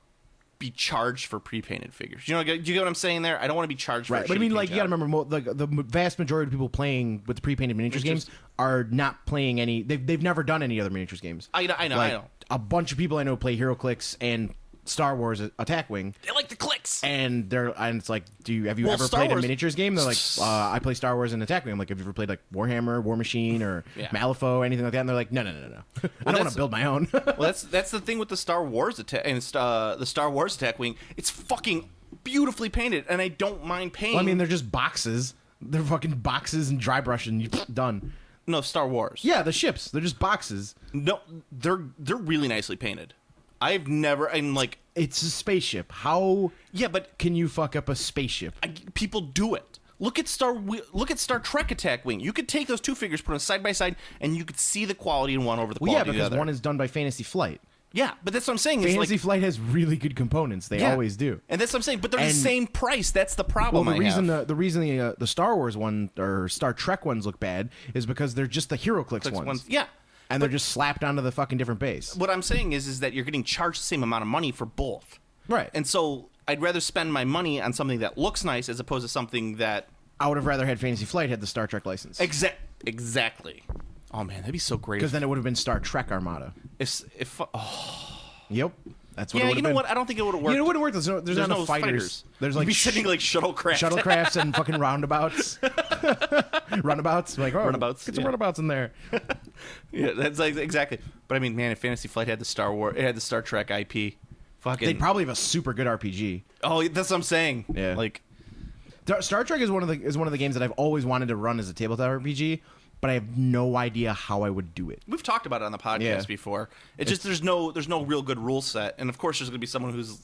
be charged for pre-painted figures. Do you get what I'm saying there? I don't want to be charged for Right, a but I shitty mean, paint like, you job. gotta remember, the vast majority of people playing with the pre-painted miniatures games are not playing any. They've never done any other miniatures games. I know. Like, I know. A bunch of people I know play HeroClix and Star Wars Attack Wing, They like the clicks. and it's like, have you Well, ever Star played Wars- a miniatures game? They're like, I play Star Wars and Attack Wing. I'm like, have you ever played like Warhammer, War Machine, or Yeah. Malifaux, anything like that? And they're like, no. I don't want that's- to build my own. Well, that's the thing with the Star Wars attack and the Star Wars Attack Wing. It's fucking beautifully painted, and I don't mind paying. Well, I mean, they're just boxes. They're fucking boxes and dry brush and done. no Star Wars. Yeah, the ships. They're just boxes. No, they're really nicely painted. I've never and like It's a spaceship. How yeah, but can you fuck up a spaceship? people do it. Look at Star Trek Attack Wing. You could take those two figures, put them side by side, and you could see the quality in one over the Well, yeah, quality of the because other. one is done by Fantasy Flight. Yeah, but that's what I'm saying. Is Fantasy like, Flight has really good components. They yeah. always do. And that's what I'm saying. But they're the And- same price. That's the Well, problem. the reason I have. the reason the Star Wars one or Star Trek ones look bad is because they're just the HeroClix ones. Yeah. And they're just slapped onto the fucking different base. What I'm saying is that you're getting charged the same amount of money for both. Right. And so I'd rather spend my money on something that looks nice as opposed to something that I would have rather had Fantasy Flight had the Star Trek license. exactly. Oh man, that'd be so great. Because then it would have been Star Trek Armada. if Yep. That's what it yeah, would you have know been. what? I don't think it would have worked. You know, it wouldn't work. There's not no enough fighters. There's like You'd be sending like shuttlecraft. shuttlecrafts and fucking roundabouts. Runabouts. Like, Runabouts, Get some yeah. runabouts in there. Yeah, that's like exactly. But I mean, man, if Fantasy Flight had the Star Wars, it had the Star Trek IP. Fucking. They'd probably have a super good RPG. Oh, that's what I'm saying. Yeah. Like, Star Trek is one of the games that I've always wanted to run as a tabletop RPG, but I have no idea how I would do it. we've talked about it on the podcast Yeah. before. It's just there's no real good rule set, and of course there's gonna be someone who's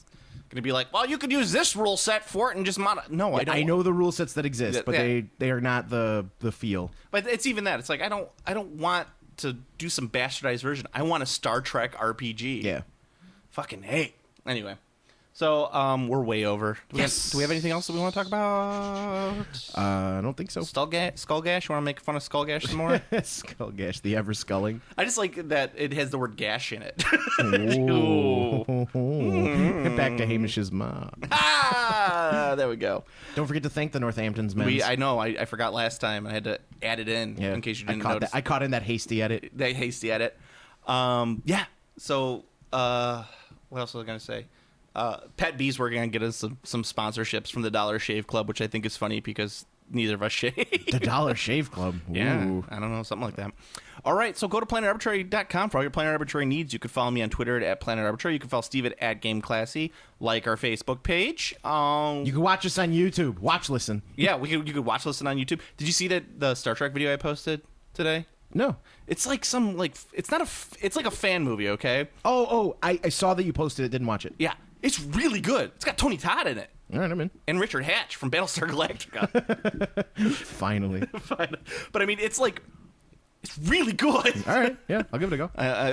gonna be like, well, you could use this rule set for it and just mod. No, I don't. I know the rule sets that exist, but Yeah. they are not the feel. But it's even that. It's like I don't want to do some bastardized version. I want a Star Trek RPG. Yeah. Fucking hey. Anyway, so we're way over. Do we have anything else that we want to talk about? I don't think so. Skullgash. You want to make fun of Skullgash some more? Skullgash the Everskulling. I just like that it has the word gash in it. Get back to Hamish's mom. Ah, there we go. Don't forget to thank the Northamptons men. I know. I forgot last time. I had to add it in in case you didn't notice. I caught in that hasty edit. That hasty edit. Yeah. So, what else was I going to say? Pet B's working on getting us some sponsorships from the Dollar Shave Club, which I think is funny because neither of us shave. The Dollar Shave Club. Ooh. Yeah, I don't know, something like that. All right, so go to planetarbitrary.com for all your Planet Arbitrary needs. You can follow me on Twitter at Planet Arbitrary. You can follow Steve at Game Classy. Like our Facebook page. You can watch us on YouTube. Listen. Yeah, you could watch listen on YouTube. Did you see the Star Trek video I posted today? No. It's like it's like a fan movie, okay? I saw that you posted it. Didn't watch it. Yeah, it's really good. It's got Tony Todd in it. All right, I'm in. And Richard Hatch from Battlestar Galactica. Finally. But I mean, it's really good. All right. Yeah, I'll give it a go.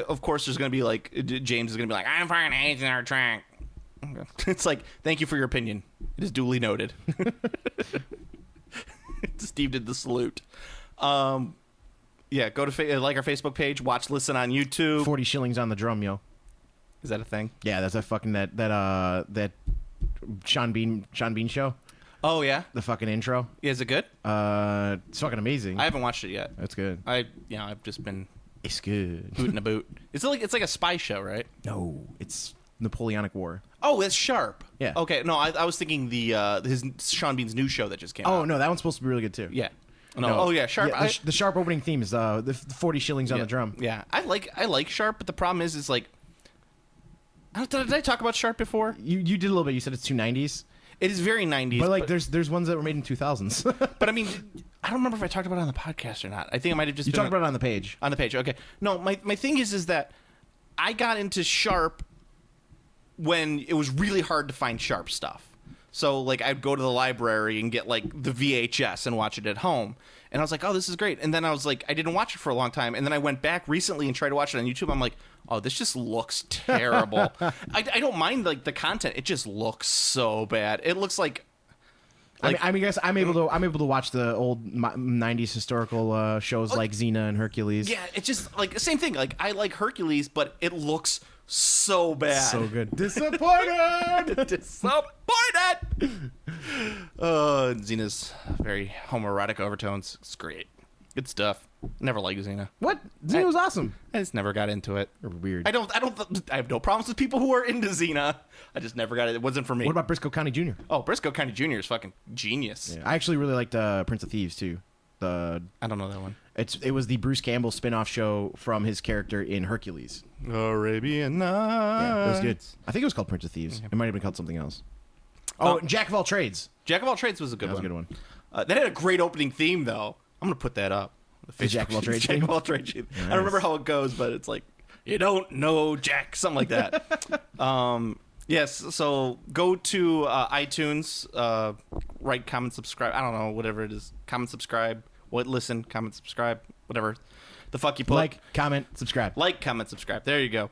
Of course, there's going to be like, James is going to be like, I'm fucking hating our track. It's like, thank you for your opinion. It is duly noted. Steve did the salute. Yeah, go to like our Facebook page, watch, listen on YouTube. 40 shillings on the drum, yo. Is that a thing? Yeah, that's a fucking that Sean Bean show. Oh yeah, The fucking intro. yeah, is it good? It's fucking amazing. I haven't watched it yet. That's good. I've just been It's good. booting a boot. It's like a spy show, right? No, it's Napoleonic War. Oh, it's Sharp. Yeah. Okay, no, I was thinking his Sean Bean's new show that just came out. Oh no, that one's supposed to be really good too. Yeah. No. Oh yeah, Sharp. Yeah, the Sharp opening theme is the 40 shillings on the drum. Yeah, I like Sharp, but the problem is like, did I talk about Sharp before? You did a little bit. You said it's 290s. It is very 90s. But like, there's ones that were made in 2000s. But I mean, I don't remember if I talked about it on the podcast or not. I think I might have just You been talked about it on the page. on the page. Okay. No, my thing is that I got into Sharp when it was really hard to find Sharp stuff. So like I'd go to the library and get like the VHS and watch it at home. And I was like, oh, this is great. And then I was like, I didn't watch it for a long time. And then I went back recently and tried to watch it on YouTube. I'm like, oh, this just looks terrible. I don't mind like the content. It just looks so bad. It looks like I mean, guess I'm able to watch the old 90s historical shows like Xena and Hercules. yeah, it's just like the same thing. Like I like Hercules, but it looks so bad. So good. Disappointed. Disappointed. Xena's very homoerotic overtones. It's great. Good stuff. Never liked Xena. What? Xena was awesome. I just never got into it. You're weird. I have no problems with people who are into Xena. I just never got it. It wasn't for me. What about Briscoe County Jr.? Oh, Briscoe County Jr. is fucking genius. Yeah, I actually really liked Prince of Thieves too. I don't know that one. It was the Bruce Campbell spin-off show from his character in Hercules. Arabian Nights. Yeah, it was good. I think it was called Prince of Thieves. It might have been called something else. Oh, Jack of All Trades. Jack of All Trades was a good That was one. a good one. That had a great opening theme, though. I'm going to put that up. The Jack of All Trades Jack theme? of All Trades theme. I don't remember how it goes, but it's like, you don't know Jack, something like that. Yes, so go to iTunes, write, comment, subscribe. I don't know, whatever it is. Comment, subscribe. Listen, comment, subscribe. Whatever the fuck you put. Like, comment, subscribe. Like, comment, subscribe. There you go.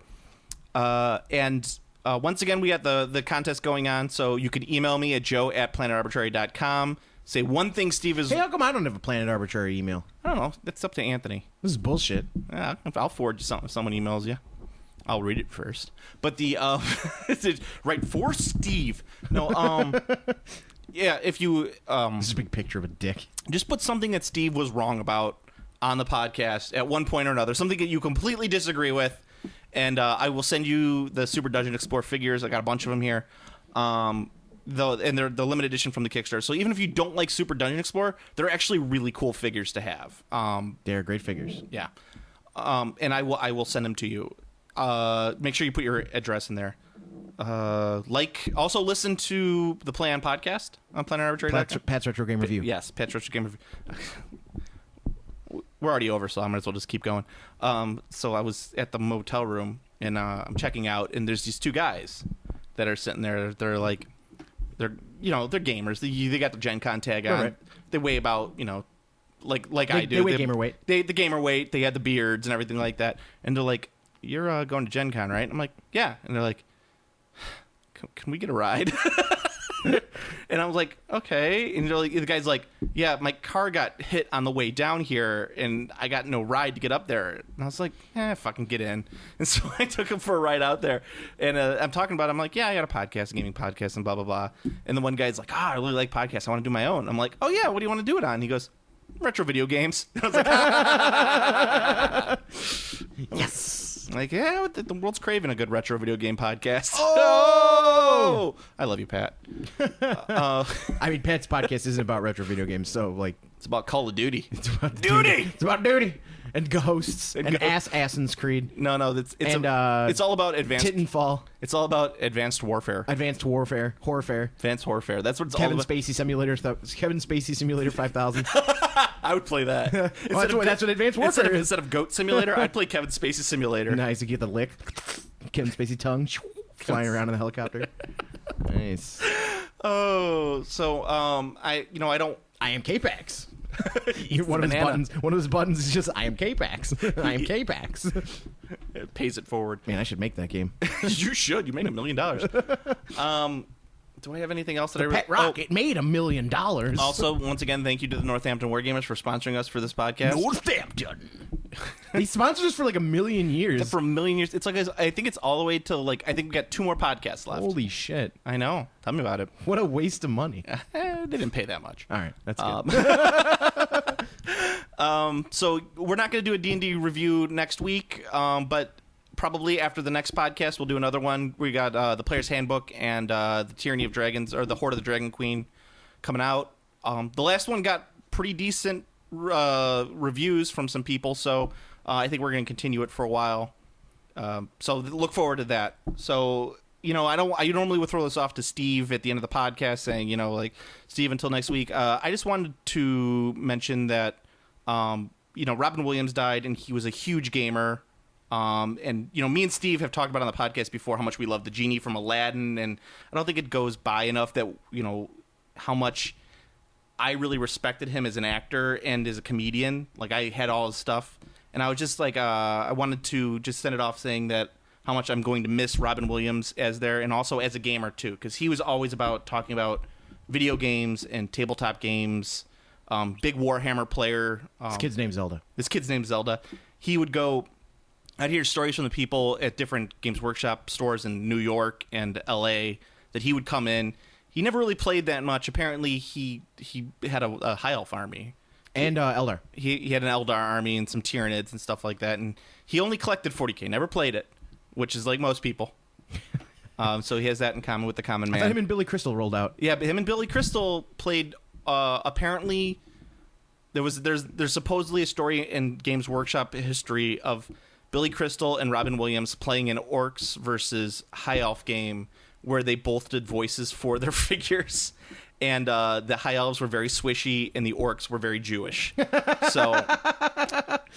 And once again, we got the contest going on, so you can email me at joe@planetarbitrary.com. Say one thing Steve is... Hey, how come I don't have a Planet Arbitrary email? I don't know. That's up to Anthony. This is bullshit. Yeah, I'll forward you something if someone emails you. I'll read it first. But the... right, for Steve. No, yeah, if you... This is a big picture of a dick. just put something that Steve was wrong about on the podcast at one point or another. Something that you completely disagree with. And I will send you the Super Dungeon Explorer figures. I got a bunch of them here. And they're the limited edition from the Kickstarter. So even if you don't like Super Dungeon Explorer, they're actually really cool figures to have. They're great figures. Yeah. And I will send them to you. Make sure you put your address in there. Also listen to the Play On podcast on PlanetArbitrary.com. Pat's Retro Game Review. Yes, Pat's Retro Game Review. We're already over, so I might as well just keep going. So I was at the motel room, and I'm checking out, and there's these two guys that are sitting there. They're gamers. They got the Gen Con tag on. Right. They weigh about, like I do. They weigh gamer weight. The gamer weight. They had the beards and everything like that. And they're like, "You're going to Gen Con, right?" And I'm like, "Yeah." And they're like, "Can we get a ride?" And I was like, "Okay." And the guy's like, "Yeah, my car got hit on the way down here, and I got no ride to get up there." And I was like, fucking get in. And so I took him for a ride out there. And I'm talking about it. I'm like, "Yeah, I got a podcast, a gaming podcast, and blah, blah, blah." And the one guy's like, "I really like podcasts. I want to do my own." I'm like, "Oh, yeah, what do you want to do it on?" And he goes, "Retro video games." And I was like, Yes. like, yeah, the world's craving a good retro video game podcast. Oh! I love you, Pat. I mean, Pat's podcast isn't about retro video games, so, like... It's about Call of Duty. It's about Duty! It's about duty! And ghosts. And ghosts. Assassin's Creed. No, it's all about advanced... Titanfall. It's all about advanced warfare. Advanced warfare. Horrorfare. Advanced warfare. That's what it's Kevin all about. Spacey Simulator. Kevin Spacey Simulator 5000. I would play that. That's what Advanced Warfare is. Instead of Goat Simulator, I'd play Kevin Spacey Simulator. Nice. You get the lick. Kevin Spacey tongue. Flying around in the helicopter. Nice. Oh, so I don't. I am K-Pax. One of his buttons is just I am K-Pax. I am K-Pax. It pays it forward. Man, I should make that game. You should. You made $1 million. Do I have anything else that I... Pet Rock, it made $1 million. Also, once again, thank you to the Northampton Wargamers for sponsoring us for this podcast. Northampton. They sponsored us for like a million years. For a million years. It's like, I think it's all the way to like, I think we got 2 more podcasts left. Holy shit. I know. Tell me about it. What a waste of money. They didn't pay that much. All right, that's good. So we're not going to do a D&D review next week, but probably after the next podcast, we'll do another one. We got the Player's Handbook and the Tyranny of Dragons, or the Horde of the Dragon Queen coming out. The last one got pretty decent reviews from some people, so I think we're going to continue it for a while. So look forward to that. So, I normally would throw this off to Steve at the end of the podcast saying, like, Steve, until next week. I just wanted to mention that, Robin Williams died, and he was a huge gamer. And me and Steve have talked about on the podcast before how much we love the genie from Aladdin, and I don't think it goes by enough that, how much I really respected him as an actor and as a comedian. Like, I had all his stuff, and I was just like, I wanted to just send it off saying that how much I'm going to miss Robin Williams as there, and also as a gamer too, because he was always about talking about video games and tabletop games. Big Warhammer player. This kid's name's Zelda. He would go. I'd hear stories from the people at different Games Workshop stores in New York and L.A. that he would come in. He never really played that much. Apparently, he had a high elf army. And Eldar. He had an Eldar army and some Tyranids and stuff like that. And he only collected 40K, never played it, which is like most people. So he has that in common with the common man. I thought him and Billy Crystal rolled out. Yeah, but him and Billy Crystal played. Apparently, there's supposedly a story in Games Workshop history of Billy Crystal and Robin Williams playing an Orcs versus High Elf game where they both did voices for their figures, and the High Elves were very swishy and the Orcs were very Jewish. So,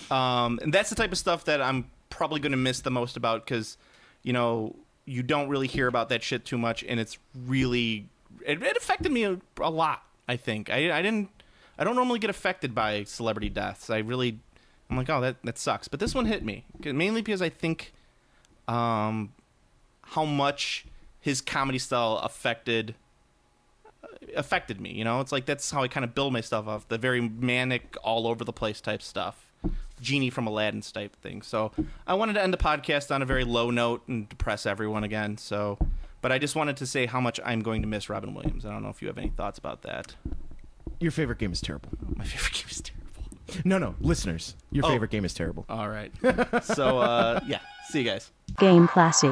and that's the type of stuff that I'm probably going to miss the most about, because you don't really hear about that shit too much, and it's really it affected me a lot. I think I don't normally get affected by celebrity deaths. I'm like, oh, that sucks. But this one hit me, mainly because I think how much his comedy style affected me. It's like that's how I kind of build my stuff off, the very manic, all over the place type stuff, genie from Aladdin type thing. So I wanted to end the podcast on a very low note and depress everyone again. So, but I just wanted to say how much I'm going to miss Robin Williams. I don't know if you have any thoughts about that. Your favorite game is terrible. My favorite game is terrible. No, listeners. Your favorite game is terrible. All right. So, yeah. See you guys. Game classy.